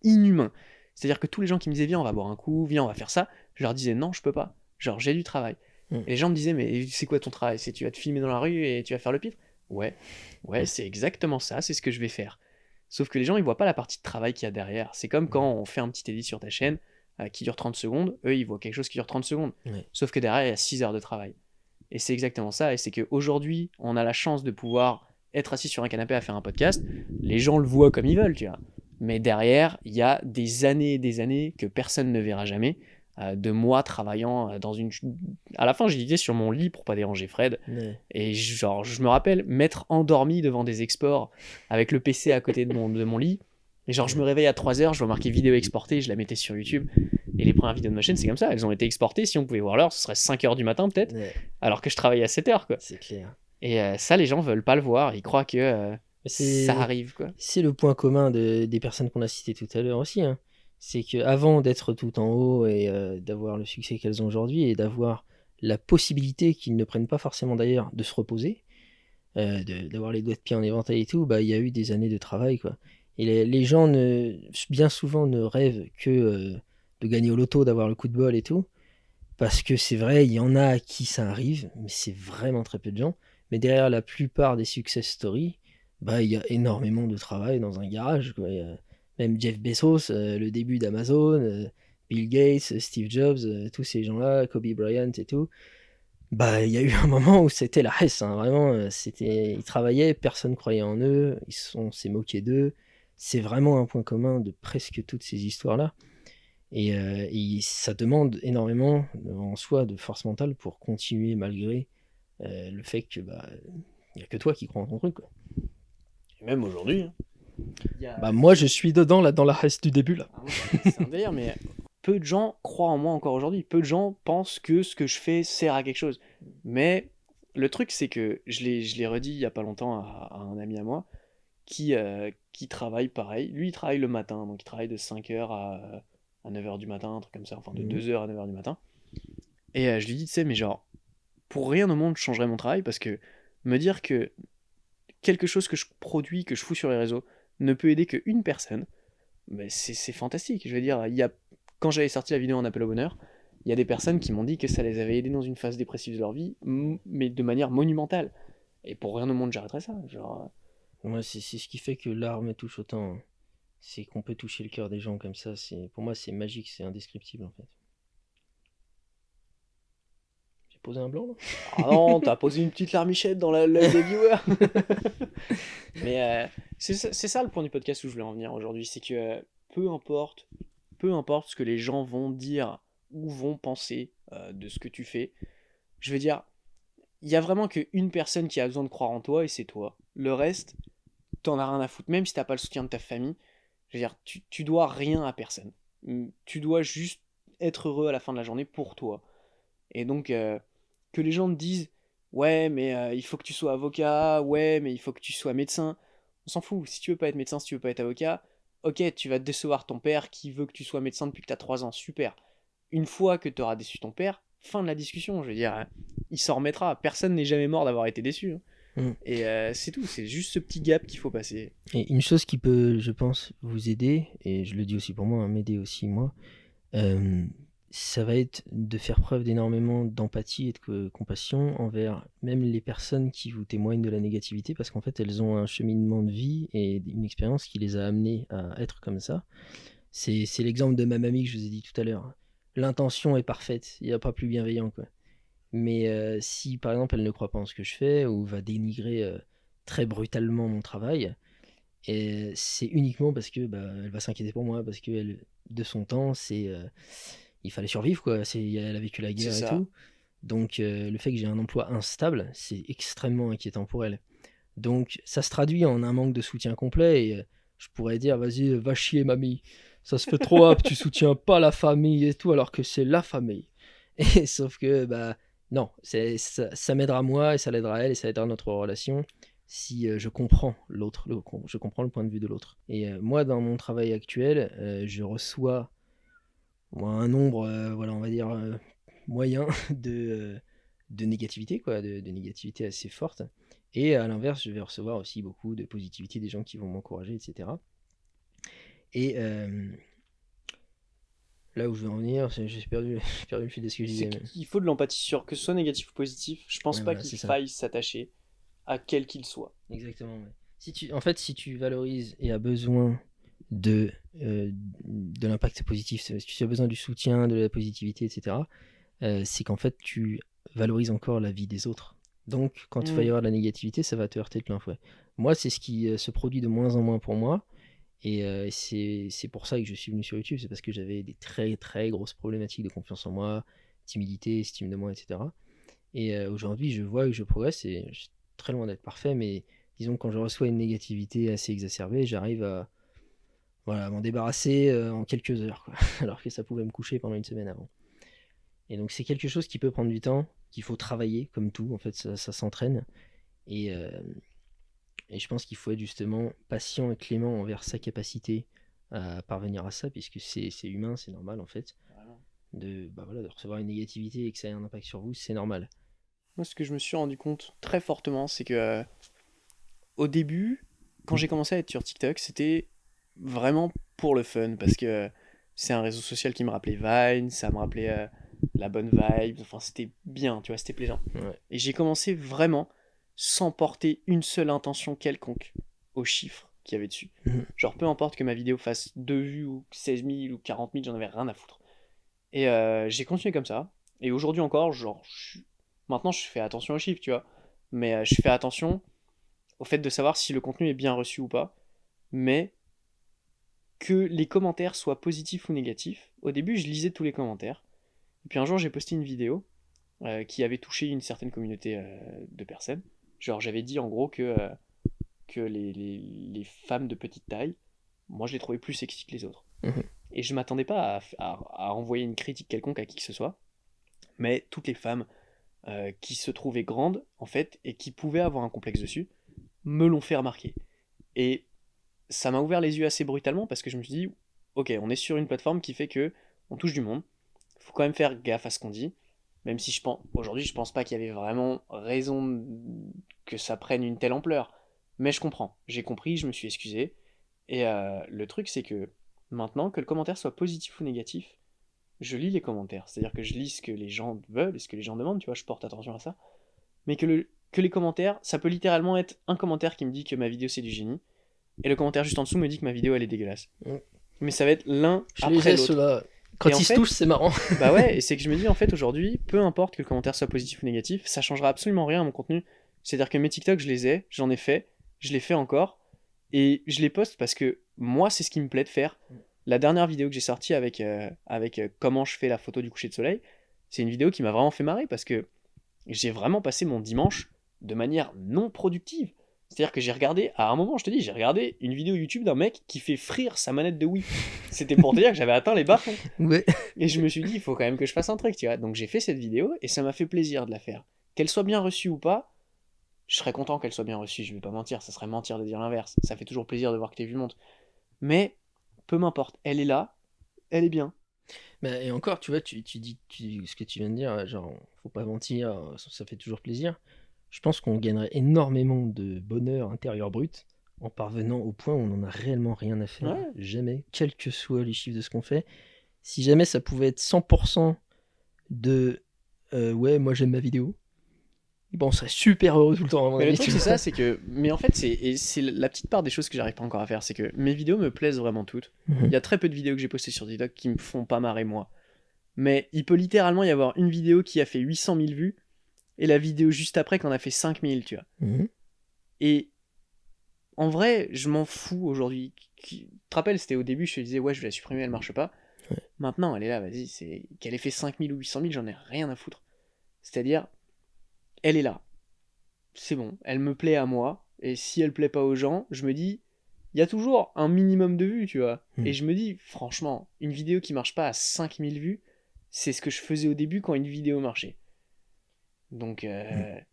inhumains. C'est-à-dire que tous les gens qui me disaient viens on va boire un coup, viens on va faire ça, je leur disais non je peux pas, genre j'ai du travail. Mm. Et les gens me disaient mais c'est quoi ton travail? C'est tu vas te filmer dans la rue et tu vas faire le pif? Ouais, c'est exactement ça, c'est ce que je vais faire. Sauf que les gens ils voient pas la partie de travail qu'il y a derrière. C'est comme quand on fait un petit edit sur ta chaîne qui dure 30 secondes, eux ils voient quelque chose qui dure 30 secondes. Ouais. Sauf que derrière il y a 6 heures de travail. Et c'est exactement ça, et c'est qu'aujourd'hui on a la chance de pouvoir être assis sur un canapé à faire un podcast, les gens le voient comme ils veulent, tu vois. Mais derrière, il y a des années et des années que personne ne verra jamais, de moi travaillant dans une... À la fin, j'étais sur mon lit pour pas déranger Fred, Ouais. et genre, je me rappelle m'être endormi devant des exports avec le PC à côté de mon lit, et genre je me réveille à 3h, je vois marquer vidéo exportée, je la mettais sur YouTube, et les premières vidéos de ma chaîne, c'est comme ça, elles ont été exportées, si on pouvait voir l'heure, ce serait 5h du matin peut-être, Ouais, alors que je travaillais à 7h, quoi. c'est clair. Et ça, les gens veulent pas le voir, ils croient que C'est- ça arrive, quoi. C'est le point commun des personnes qu'on a citées tout à l'heure aussi, hein. C'est qu'avant d'être tout en haut et d'avoir le succès qu'elles ont aujourd'hui et d'avoir la possibilité qu'ils ne prennent pas forcément d'ailleurs de se reposer, d'avoir les doigts de pied en éventail et tout, bah il y a eu des années de travail, quoi. Et les gens bien souvent ne rêvent que de gagner au loto, d'avoir le coup de bol et tout, parce que c'est vrai, il y en a à qui ça arrive, mais c'est vraiment très peu de gens. Mais derrière la plupart des success stories, bah il y a énormément de travail dans un garage, quoi. Il y a même Jeff Bezos, le début d'Amazon, Bill Gates, Steve Jobs, tous ces gens-là, Kobe Bryant et tout. Bah il y a eu un moment où c'était la hesse, hein, vraiment. Ils travaillaient, personne croyait en eux, s'est moqué d'eux. C'est vraiment un point commun de presque toutes ces histoires-là. Et ça demande énormément en soi de force mentale pour continuer malgré le fait que bah y a que toi qui crois en ton truc, quoi. Et même aujourd'hui, hein. Bah moi je suis dedans là dans la reste du début là. C'est un délire, mais peu de gens croient en moi encore aujourd'hui. Peu de gens pensent que ce que je fais sert à quelque chose. Mais le truc, c'est que je l'ai redit il y a pas longtemps à un ami à moi qui travaille pareil. Lui, il travaille le matin, donc il travaille de 5h à 9h du matin, un truc comme ça, enfin de 2h à 9h du matin. Et je lui dis, tu sais, mais genre, pour rien au monde, je changerais mon travail parce que me dire que quelque chose que je produis, que je fous sur les réseaux, ne peut aider qu'une personne, mais c'est fantastique. Je veux dire, quand j'avais sorti la vidéo en appel au bonheur, il y a des personnes qui m'ont dit que ça les avait aidés dans une phase dépressive de leur vie, mais de manière monumentale. Et pour rien au monde, j'arrêterais ça. Genre, Ouais, c'est ce qui fait que l'art me touche autant, hein. C'est qu'on peut toucher le cœur des gens comme ça. Pour moi c'est magique, c'est indescriptible en fait. J'ai posé un blanc là. ah non, t'as posé une petite larmichette dans l'œil des viewers. Mais c'est ça le point du podcast où je voulais en venir aujourd'hui, c'est que peu importe ce que les gens vont dire ou vont penser de ce que tu fais, je veux dire, il y a vraiment qu'une personne qui a besoin de croire en toi et c'est toi. Le reste, t'en as rien à foutre, même si t'as pas le soutien de ta famille. Je veux dire, tu dois rien à personne. Tu dois juste être heureux à la fin de la journée pour toi. Et donc, que les gens te disent ouais, mais il faut que tu sois avocat, ouais, mais il faut que tu sois médecin. On s'en fout. Si tu veux pas être médecin, si tu veux pas être avocat, ok, tu vas décevoir ton père qui veut que tu sois médecin depuis que t'as 3 ans. Super. Une fois que tu auras déçu ton père, fin de la discussion. Je veux dire, il s'en remettra. Personne n'est jamais mort d'avoir été déçu, hein. Et c'est tout. C'est juste ce petit gap qu'il faut passer. Et une chose qui peut, je pense, vous aider, et je le dis aussi pour moi, hein, m'aider aussi moi, ça va être de faire preuve d'énormément d'empathie et de compassion envers même les personnes qui vous témoignent de la négativité, parce qu'en fait elles ont un cheminement de vie et une expérience qui les a amenées à être comme ça. C'est l'exemple de ma mamie que je vous ai dit tout à l'heure. L'intention est parfaite, il n'y a pas plus bienveillant, quoi. Mais si par exemple elle ne croit pas en ce que je fais ou va dénigrer très brutalement mon travail, et c'est uniquement parce que bah, elle va s'inquiéter pour moi, parce que de son temps, il fallait survivre, quoi. Elle a vécu la guerre C'est et ça. tout. Donc le fait que j'ai un emploi instable, c'est extrêmement inquiétant pour elle. Donc ça se traduit en un manque de soutien complet et je pourrais dire vas-y, va chier mamie, ça se fait trop hop, tu soutiens pas la famille et tout alors que c'est la famille. Et sauf que bah non, ça m'aidera moi et ça l'aidera elle et ça aidera notre relation. si je comprends l'autre, je comprends le point de vue de l'autre. Et moi, dans mon travail actuel, je reçois un nombre, voilà, on va dire, moyen de négativité, quoi, de négativité assez forte. Et à l'inverse, je vais recevoir aussi beaucoup de positivité, des gens qui vont m'encourager, etc. Et là où je veux en venir, j'ai perdu, j'ai perdu le fil de ce que je C'est disais. Mais... qu'il faut de l'empathie sur que ce soit négatif ou positif. Je pense Ouais, pas voilà, qu'il c'est ça. faille s'attacher à quel qu'il soit. Exactement, ouais. En fait, si tu valorises et as besoin de l'impact positif, si tu as besoin du soutien, de la positivité, etc., c'est qu'en fait, tu valorises encore la vie des autres. Donc, quand il va y avoir de la négativité, ça va te heurter de plein fouet. Moi, c'est ce qui se produit de moins en moins pour moi. Et c'est pour ça que je suis venu sur YouTube. C'est parce que j'avais des très très grosses problématiques de confiance en moi, timidité, estime de moi, etc. Et aujourd'hui, je vois que je progresse et je suis très loin d'être parfait. Mais disons que quand je reçois une négativité assez exacerbée, j'arrive à, voilà, à m'en débarrasser en quelques heures, quoi. Alors que ça pouvait me coucher pendant une semaine avant. Et donc c'est quelque chose qui peut prendre du temps, qu'il faut travailler, comme tout, en fait, ça s'entraîne. Et, euh, et je pense qu'il faut être justement patient et clément envers sa capacité à parvenir à ça, puisque c'est humain, c'est normal, en fait. Voilà, de recevoir une négativité et que ça ait un impact sur vous, c'est normal. Moi, ce que je me suis rendu compte très fortement, c'est que au début, quand j'ai commencé à être sur TikTok, c'était vraiment pour le fun, parce que c'est un réseau social qui me rappelait Vine, ça me rappelait la bonne vibe, enfin c'était bien, tu vois, c'était plaisant. Ouais. Et j'ai commencé vraiment sans porter une seule intention quelconque aux chiffres qu'il y avait dessus. Mhm. Genre peu importe que ma vidéo fasse 2 vues ou 16 000 ou 40 000, j'en avais rien à foutre. Et j'ai continué comme ça. Et aujourd'hui encore, genre, maintenant je fais attention aux chiffres, tu vois. Mais je fais attention au fait de savoir si le contenu est bien reçu ou pas. Mais que les commentaires soient positifs ou négatifs. Au début, je lisais tous les commentaires. Et puis un jour, j'ai posté une vidéo qui avait touché une certaine communauté de personnes. Genre, j'avais dit en gros que les femmes de petite taille, moi je les trouvais plus sexy que les autres. Mhm. Et je m'attendais pas à envoyer une critique quelconque à qui que ce soit, mais toutes les femmes qui se trouvaient grandes, en fait, et qui pouvaient avoir un complexe dessus, me l'ont fait remarquer. Et ça m'a ouvert les yeux assez brutalement parce que je me suis dit, ok, on est sur une plateforme qui fait que on touche du monde. Faut quand même faire gaffe à ce qu'on dit. Même si aujourd'hui, je pense pas qu'il y avait vraiment raison que ça prenne une telle ampleur. Mais je comprends. J'ai compris, je me suis excusé. Et le truc, c'est que maintenant, que le commentaire soit positif ou négatif, je lis les commentaires. C'est-à-dire que je lis ce que les gens veulent et ce que les gens demandent, tu vois, je porte attention à ça. Mais que les commentaires, ça peut littéralement être un commentaire qui me dit que ma vidéo c'est du génie, et le commentaire juste en dessous me dit que ma vidéo elle est dégueulasse. Mm. Mais ça va être l'un Je les après ai, l'autre. ceux-là. Et Quand en ils se fait, touchent, c'est marrant. bah ouais, et c'est que je me dis en fait aujourd'hui, peu importe que le commentaire soit positif ou négatif, ça changera absolument rien à mon contenu. C'est-à-dire que mes TikTok, je les ai, j'en ai fait, je les fais encore, et je les poste parce que moi c'est ce qui me plaît de faire. La dernière vidéo que j'ai sortie avec comment je fais la photo du coucher de soleil, c'est une vidéo qui m'a vraiment fait marrer parce que j'ai vraiment passé mon dimanche de manière non productive. C'est-à-dire que j'ai regardé, à un moment, je te dis, j'ai regardé une vidéo YouTube d'un mec qui fait frire sa manette de Wii. C'était pour te dire que j'avais atteint les bas-fonds. Ouais. Et je me suis dit, il faut quand même que je fasse un truc, tu vois. Donc j'ai fait cette vidéo et ça m'a fait plaisir de la faire. Qu'elle soit bien reçue ou pas, je serais content qu'elle soit bien reçue, je vais pas mentir, ça serait mentir de dire l'inverse. Ça fait toujours plaisir de voir que tes vues montent. Mais peu m'importe, elle est là, elle est bien. Et encore, tu vois, tu dis ce que tu viens de dire, genre, faut pas mentir, ça fait toujours plaisir. Je pense qu'on gagnerait énormément de bonheur intérieur brut en parvenant au point où on n'en a réellement rien à faire, Ouais. jamais, quels que soient les chiffres de ce qu'on fait. Si jamais ça pouvait être 100% de ouais, moi j'aime ma vidéo, bon, on serait super heureux tout le temps, à mon Mais le avis. truc, Tu c'est vois. ça, c'est que. Mais en fait, c'est la petite part des choses que j'arrive pas encore à faire. C'est que mes vidéos me plaisent vraiment toutes. Il y a très peu de vidéos que j'ai postées sur TikTok qui me font pas marrer moi. Mais il peut littéralement y avoir une vidéo qui a fait 800 000 vues et la vidéo juste après qui en a fait 5 000, tu vois. Mhm. Et en vrai, je m'en fous aujourd'hui. Tu te rappelles, c'était au début, je te disais, ouais, je vais la supprimer, elle marche pas. Ouais. Maintenant, elle est là, vas-y, c'est qu'elle ait fait 5 000 ou 800 000, j'en ai rien à foutre. C'est-à-dire, elle est là. C'est bon, elle me plaît à moi. Et si elle plaît pas aux gens, je me dis, il y a toujours un minimum de vues, tu vois. Mm. Et je me dis, franchement, une vidéo qui marche pas à 5000 vues, c'est ce que je faisais au début quand une vidéo marchait. Donc,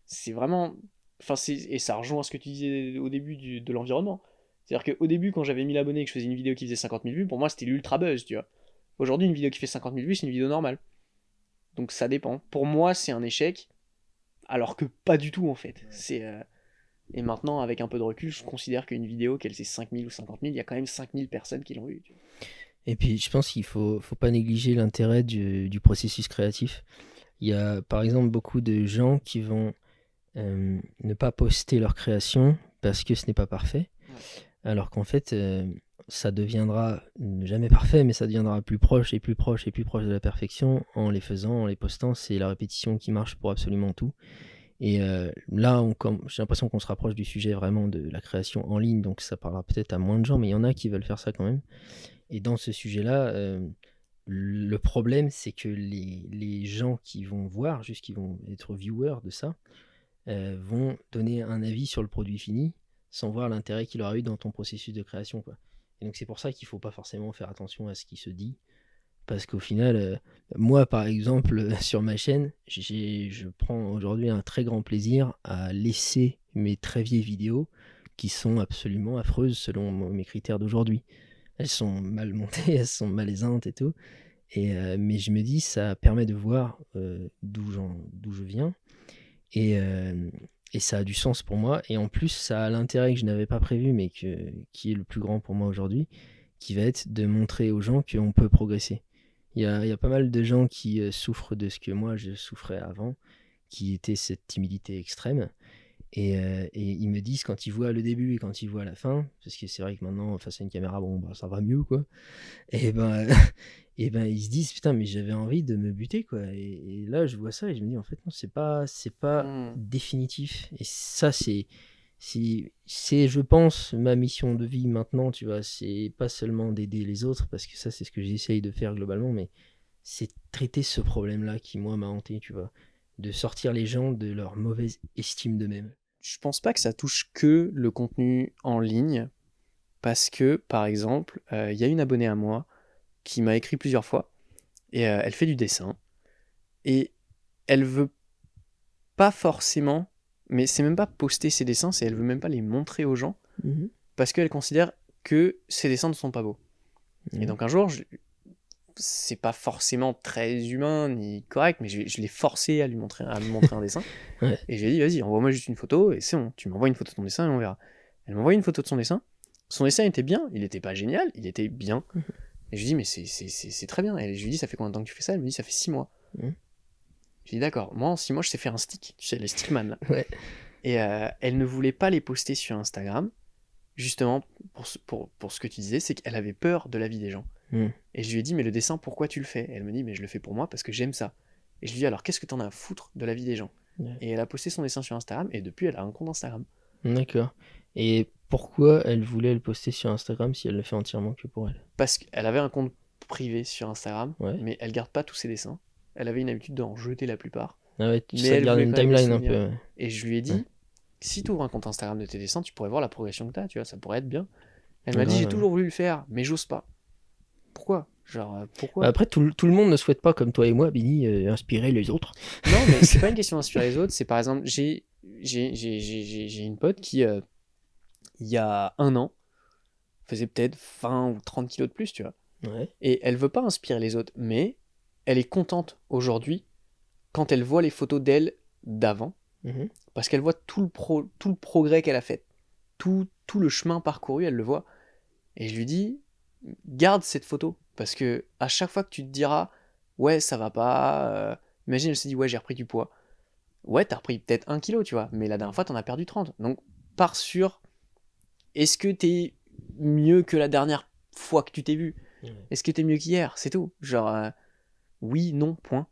c'est vraiment. enfin, et ça rejoint ce que tu disais au début de l'environnement. C'est-à-dire qu'au début, quand j'avais 1000 abonnés et que je faisais une vidéo qui faisait 50 000 vues, pour moi, c'était l'ultra buzz, tu vois. Aujourd'hui, une vidéo qui fait 50 000 vues, c'est une vidéo normale. Donc ça dépend. Pour moi, c'est un échec, alors que pas du tout, en fait. Et maintenant, avec un peu de recul, je considère qu'une vidéo, qu'elle c'est 5 000 ou 50 000, il y a quand même 5 000 personnes qui l'ont vue. Tu vois. Et puis, je pense qu'il faut pas négliger l'intérêt du processus créatif. Il y a, par exemple, beaucoup de gens qui vont ne pas poster leur création parce que ce n'est pas parfait. Ouais. Alors qu'en fait, ça deviendra jamais parfait, mais ça deviendra plus proche et plus proche et plus proche de la perfection en les faisant, en les postant. C'est la répétition qui marche pour absolument tout. Et là, j'ai l'impression qu'on se rapproche du sujet vraiment de la création en ligne, donc ça parlera peut-être à moins de gens, mais il y en a qui veulent faire ça quand même. Et dans ce sujet-là, le problème, c'est que les gens qui vont voir, juste qui vont être viewers de ça, vont donner un avis sur le produit fini sans voir l'intérêt qu'il aura eu dans ton processus de création, quoi. Et donc c'est pour ça qu'il faut pas forcément faire attention à ce qui se dit, parce qu'au final, moi par exemple sur ma chaîne, je prends aujourd'hui un très grand plaisir à laisser mes très vieilles vidéos qui sont absolument affreuses selon mes critères d'aujourd'hui. Elles sont mal montées, elles sont malaisantes et tout. Mais je me dis, ça permet de voir d'où je viens. Et ça a du sens pour moi. Et en plus, ça a l'intérêt que je n'avais pas prévu, mais qui est le plus grand pour moi aujourd'hui, qui va être de montrer aux gens qu'on peut progresser. Il y a pas mal de gens qui souffrent de ce que moi je souffrais avant, qui était cette timidité extrême. Et ils me disent quand ils voient le début et quand ils voient la fin, parce que c'est vrai que maintenant, face à une caméra, bon, bah, ça va mieux, quoi. Et ben, et ben ils se disent, putain, mais j'avais envie de me buter, quoi. Et là, je vois ça et je me dis, en fait, non, c'est pas définitif. Et ça, c'est, je pense, ma mission de vie maintenant, tu vois. C'est pas seulement d'aider les autres, parce que ça, c'est ce que j'essaye de faire globalement, mais c'est traiter ce problème-là qui, moi, m'a hanté, tu vois. De sortir les gens de leur mauvaise estime d'eux-mêmes. Je pense pas que ça touche que le contenu en ligne, parce que, par exemple, il y a une abonnée à moi qui m'a écrit plusieurs fois, et elle fait du dessin, et elle veut pas forcément, mais c'est même pas poster ses dessins, c'est elle veut même pas les montrer aux gens, parce qu'elle considère que ses dessins ne sont pas beaux. Et donc un jour, c'est pas forcément très humain ni correct, mais je l'ai forcé à me montrer un dessin. Ouais. Et je lui ai dit, vas-y, envoie-moi juste une photo, et c'est bon, tu m'envoies une photo de ton dessin et on verra. Elle m'a envoyé une photo de son dessin. Son dessin était bien, il était pas génial, il était bien. Et je lui ai dit, mais c'est très bien. Et je lui ai dit, ça fait combien de temps que tu fais ça? Elle me dit, ça fait 6 mois. Je lui ai dit, d'accord, moi en 6 mois, je sais faire un stick, tu sais, les stickman là. Ouais. Et elle ne voulait pas les poster sur Instagram, justement, pour ce que tu disais, c'est qu'elle avait peur de l'avis des gens. Et je lui ai dit, mais le dessin, pourquoi tu le fais? Et elle me dit, mais je le fais pour moi parce que j'aime ça. Et je lui ai dit, alors qu'est-ce que t'en as à foutre de l'avis des gens? Et elle a posté son dessin sur Instagram, et depuis, elle a un compte Instagram. D'accord. Et pourquoi elle voulait le poster sur Instagram si elle le fait entièrement que pour elle? Parce qu'elle avait un compte privé sur Instagram, Ouais. mais elle garde pas tous ses dessins. Elle avait une habitude d'en jeter la plupart. Ah ouais, Mais ça elle garde voulait une quand même des timeline un souvenirs. peu. Ouais. Et je lui ai dit, Ouais. si tu ouvres un compte Instagram de tes dessins, tu pourrais voir la progression que tu as, tu vois, ça pourrait être bien. Elle m'a Grave, dit, j'ai ouais. toujours voulu le faire, mais j'ose pas. Pourquoi? Genre, pourquoi? Bah après, tout le monde ne souhaite pas, comme toi et moi, Benny, inspirer les autres. Non, mais c'est pas une question d'inspirer les autres, c'est par exemple, j'ai une pote qui, il y a 1 an, faisait peut-être 20 ou 30 kilos de plus, tu vois. Ouais. Et elle veut pas inspirer les autres, mais elle est contente aujourd'hui quand elle voit les photos d'elle d'avant, parce qu'elle voit tout le progrès qu'elle a fait, tout le chemin parcouru, elle le voit. Et je lui dis, garde cette photo, parce que à chaque fois que tu te diras, ouais, ça va pas, imagine, elle se dit, ouais, j'ai repris du poids. Ouais, t'as repris peut-être 1 kilo, tu vois, mais la dernière fois, t'en as perdu 30. Donc, pars sur, est-ce que t'es mieux que la dernière fois que tu t'es vu? Est-ce que t'es mieux qu'hier? C'est tout. Genre, oui, non, point.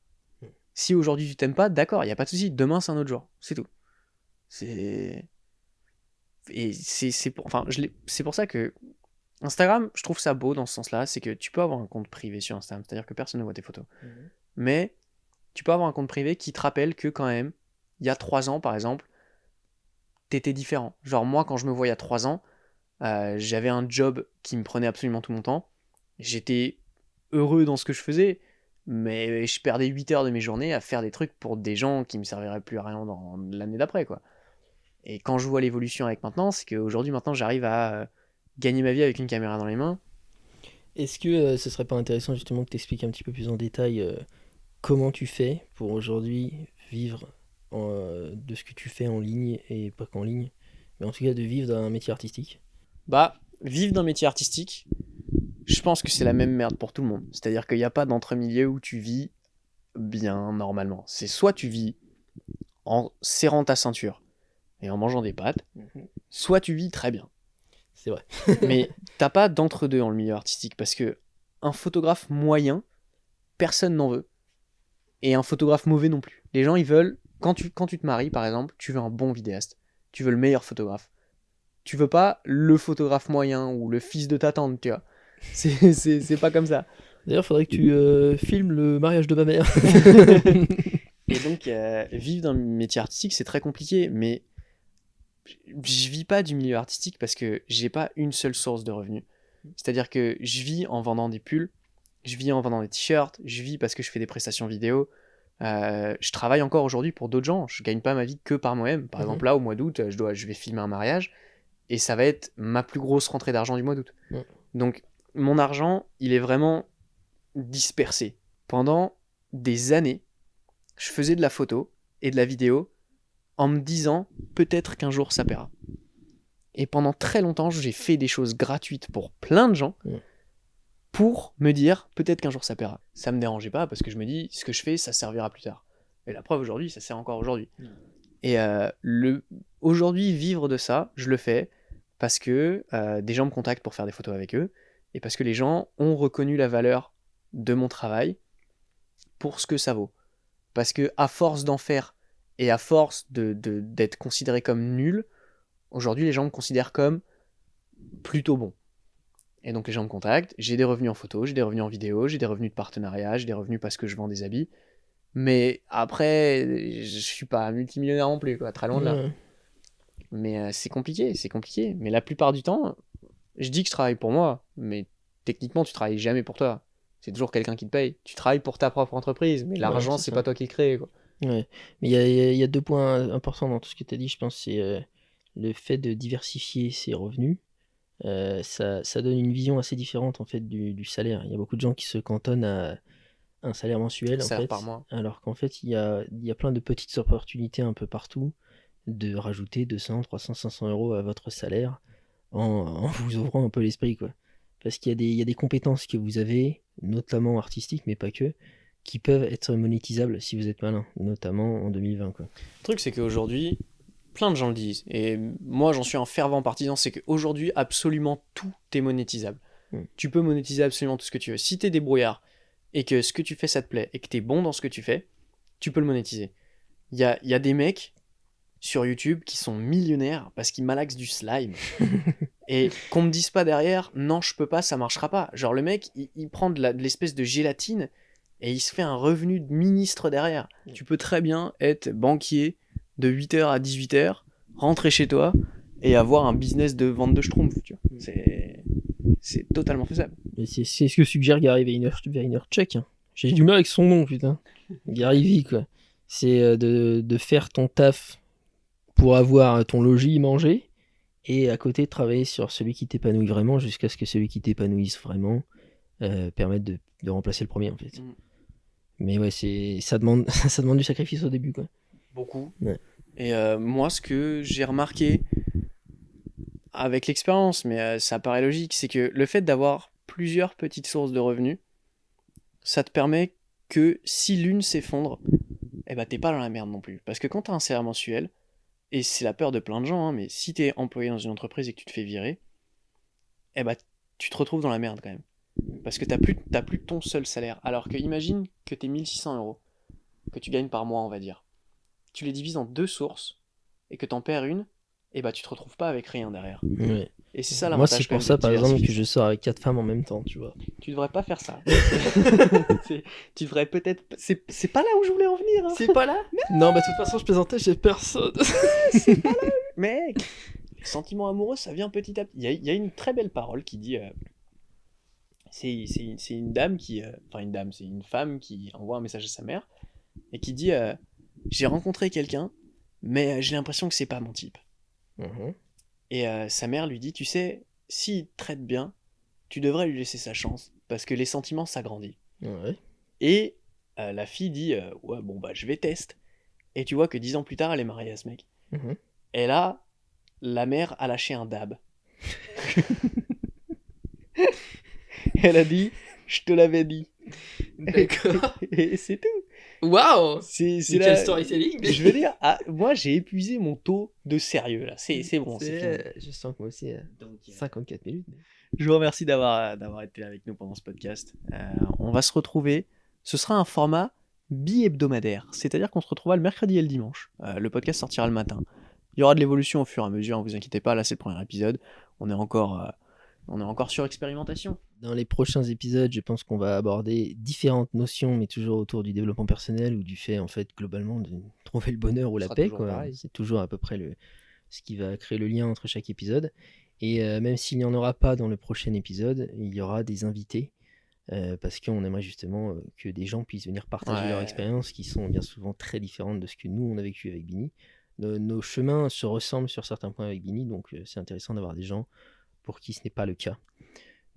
Si aujourd'hui tu t'aimes pas, d'accord, y a pas de souci. Demain c'est un autre jour, c'est tout. C'est et c'est pour enfin c'est pour ça que Instagram, je trouve ça beau dans ce sens-là, c'est que tu peux avoir un compte privé sur Instagram, c'est-à-dire que personne ne voit tes photos. Mais tu peux avoir un compte privé qui te rappelle que quand même, il y a 3 ans par exemple, t'étais différent. Genre moi quand je me vois il y a 3 ans, j'avais un job qui me prenait absolument tout mon temps. J'étais heureux dans ce que je faisais, mais je perdais 8 heures de mes journées à faire des trucs pour des gens qui me serviraient plus à rien dans l'année d'après, quoi. Et quand je vois l'évolution avec maintenant, c'est qu'aujourd'hui, maintenant, j'arrive à gagner ma vie avec une caméra dans les mains. Est-ce que ce serait pas intéressant justement que tu expliques un petit peu plus en détail comment tu fais pour aujourd'hui vivre de ce que tu fais en ligne et pas qu'en ligne, mais en tout cas de vivre d'un métier artistique? Bah, vivre d'un métier artistique, je pense que c'est la même merde pour tout le monde. C'est-à-dire qu'il n'y a pas d'entre-milieu où tu vis bien normalement. C'est soit tu vis en serrant ta ceinture et en mangeant des pâtes, soit tu vis très bien. C'est vrai. Mais t'as pas d'entre-deux dans le milieu artistique parce que un photographe moyen, personne n'en veut. Et un photographe mauvais non plus. Les gens, ils veulent, quand tu te maries par exemple, tu veux un bon vidéaste. Tu veux le meilleur photographe. Tu veux pas le photographe moyen ou le fils de ta tante, tu vois. C'est pas comme ça. D'ailleurs, faudrait que tu filmes le mariage de ma mère. Et donc, vivre d'un métier artistique, c'est très compliqué. Mais je vis pas du milieu artistique parce que j'ai pas une seule source de revenus. C'est-à-dire que je vis en vendant des pulls, je vis en vendant des t-shirts, je vis parce que je fais des prestations vidéo. Je travaille encore aujourd'hui pour d'autres gens. Je gagne pas ma vie que par moi-même. Par exemple, là, au mois d'août, je vais filmer un mariage et ça va être ma plus grosse rentrée d'argent du mois d'août. Donc, mon argent, il est vraiment dispersé. Pendant des années, je faisais de la photo et de la vidéo en me disant peut-être qu'un jour ça paiera. Et pendant très longtemps, j'ai fait des choses gratuites pour plein de gens pour me dire peut-être qu'un jour ça paiera. Ça me dérangeait pas parce que je me dis ce que je fais, ça servira plus tard. Et la preuve aujourd'hui, ça sert encore aujourd'hui. Et aujourd'hui, vivre de ça, je le fais parce que des gens me contactent pour faire des photos avec eux et parce que les gens ont reconnu la valeur de mon travail pour ce que ça vaut. Parce que à force d'en faire et à force d'être considéré comme nul, aujourd'hui les gens me considèrent comme plutôt bon. Et donc les gens me contactent, j'ai des revenus en photo, j'ai des revenus en vidéo, j'ai des revenus de partenariat, j'ai des revenus parce que je vends des habits. Mais après, je suis pas multimillionnaire non plus, quoi, très loin de là. Mais c'est compliqué. Mais la plupart du temps, je dis que je travaille pour moi, mais techniquement tu travailles jamais pour toi. C'est toujours quelqu'un qui te paye. Tu travailles pour ta propre entreprise, mais l'argent, c'est pas toi qui le crée, quoi. Ouais, mais il y a deux points importants dans tout ce que tu as dit, je pense, c'est le fait de diversifier ses revenus. Ça donne une vision assez différente en fait du salaire. Il y a beaucoup de gens qui se cantonnent à un salaire mensuel en Salaire fait, par mois. alors qu'en fait il y a plein de petites opportunités un peu partout de rajouter 200, 300, 500 euros à votre salaire en vous ouvrant un peu l'esprit, quoi. Parce qu'il y a des compétences que vous avez, notamment artistiques, mais pas que, qui peuvent être monétisables si vous êtes malin, notamment en 2020, quoi. Le truc, c'est qu'aujourd'hui, plein de gens le disent, et moi j'en suis un fervent partisan, c'est qu'aujourd'hui, absolument tout est monétisable. Tu peux monétiser absolument tout ce que tu veux. Si t'es débrouillard, et que ce que tu fais ça te plaît, et que t'es bon dans ce que tu fais, tu peux le monétiser. Il y a des mecs sur YouTube qui sont millionnaires parce qu'ils malaxent du slime. Et qu'on me dise pas derrière, non, je peux pas, ça marchera pas. Genre, le mec, il prend de l'espèce de gélatine et il se fait un revenu de ministre derrière. Tu peux très bien être banquier de 8h à 18h, rentrer chez toi et avoir un business de vente de schtroumpfs, tu vois. C'est totalement faisable. Et c'est ce que suggère Gary Vaynerchuk. Hein. J'ai du mal avec son nom, putain. Gary V, quoi. C'est de faire ton taf pour avoir ton logis, manger, et à côté travailler sur celui qui t'épanouit vraiment jusqu'à ce que celui qui t'épanouisse vraiment permette de remplacer le premier, en fait. Mais ouais, ça demande du sacrifice au début, quoi. Beaucoup. Ouais. Et moi, ce que j'ai remarqué avec l'expérience, mais ça paraît logique, c'est que le fait d'avoir plusieurs petites sources de revenus, ça te permet que si l'une s'effondre, eh ben t'es pas dans la merde non plus. Parce que quand t'as un salaire mensuel, et c'est la peur de plein de gens, hein, mais si t'es employé dans une entreprise et que tu te fais virer, eh ben tu te retrouves dans la merde quand même. Parce que t'as plus ton seul salaire. Alors que imagine que t'es 1600 euros, que tu gagnes par mois, on va dire. Tu les divises en deux sources, et que t'en perds une, et bah tu te retrouves pas avec rien derrière. Ouais. Et c'est ça l'avantage. Moi, c'est quand pour même ça, de par exemple, que diversifier. je sors avec 4 femmes en même temps, tu vois. Tu devrais pas faire ça. Tu devrais peut-être. C'est pas là où je voulais en venir. Hein. C'est pas là? Non, bah de toute façon, je plaisantais, j'ai personne. C'est pas là. Mec, les sentiments amoureux, ça vient petit à petit. Il y a une très belle parole qui dit. C'est une dame qui. Enfin, une dame, c'est une femme qui envoie un message à sa mère et qui dit j'ai rencontré quelqu'un, mais j'ai l'impression que c'est pas mon type. Mhm. Et sa mère lui dit, tu sais, s'il te traite bien, tu devrais lui laisser sa chance, parce que les sentiments, ça grandit. Ouais. Et la fille dit, ouais, bon, bah, je vais tester. Et tu vois que 10 ans plus tard, elle est mariée à ce mec. Mhm. Et là, la mère a lâché un dab. Elle a dit, je te l'avais dit. D'accord. Et c'est tout. Waouh! C'est Mais quel là. storytelling! Je veux dire, moi j'ai épuisé mon taux de sérieux là. C'est bon, c'est fini. Je sens que moi aussi, 54 minutes. Je vous remercie d'avoir été avec nous pendant ce podcast. On va se retrouver. Ce sera un format bi-hebdomadaire. C'est-à-dire qu'on se retrouvera le mercredi et le dimanche. Le podcast sortira le matin. Il y aura de l'évolution au fur et à mesure, ne vous inquiétez pas. Là, c'est le premier épisode. On est encore sur expérimentation. Dans les prochains épisodes, je pense qu'on va aborder différentes notions, mais toujours autour du développement personnel ou du fait, en fait, globalement, de trouver le bonheur ou Ce la sera paix, toujours quoi. pareil. C'est toujours à peu près ce qui va créer le lien entre chaque épisode. Et même s'il n'y en aura pas dans le prochain épisode, il y aura des invités. Parce qu'on aimerait justement que des gens puissent venir partager leurs Ouais. expériences qui sont bien souvent très différentes de ce que nous on a vécu avec Bini. Nos chemins se ressemblent sur certains points avec Bini, donc c'est intéressant d'avoir des gens pour qui ce n'est pas le cas.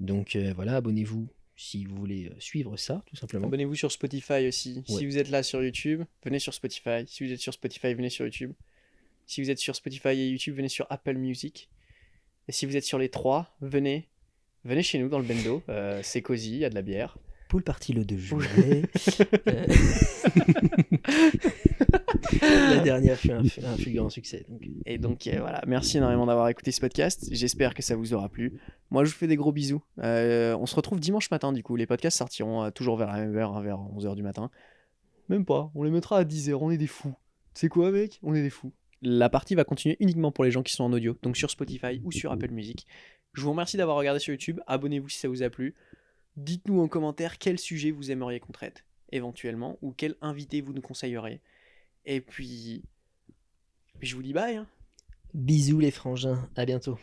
Donc voilà, abonnez-vous si vous voulez suivre ça, tout simplement. Abonnez-vous sur Spotify aussi. Ouais. Si vous êtes là sur YouTube, venez sur Spotify. Si vous êtes sur Spotify, venez sur YouTube. Si vous êtes sur Spotify et YouTube, venez sur Apple Music. Et si vous êtes sur les trois, venez chez nous dans le bendo. C'est cosy, il y a de la bière. Pool party le 2 juillet. La dernière fut un fulgurant succès. Donc. Et donc voilà, merci énormément d'avoir écouté ce podcast. J'espère que ça vous aura plu. Moi, je vous fais des gros bisous. On se retrouve dimanche matin, du coup. Les podcasts sortiront toujours vers la même heure, hein, vers 11h du matin. Même pas, on les mettra à 10h, on est des fous. C'est quoi, mec? On est des fous. La partie va continuer uniquement pour les gens qui sont en audio, donc sur Spotify ou sur Apple Music. Je vous remercie d'avoir regardé sur YouTube. Abonnez-vous si ça vous a plu. Dites-nous en commentaire quel sujet vous aimeriez qu'on traite, éventuellement, ou quel invité vous nous conseilleriez. Et puis je vous dis bye. Hein. Bisous les frangins, à bientôt.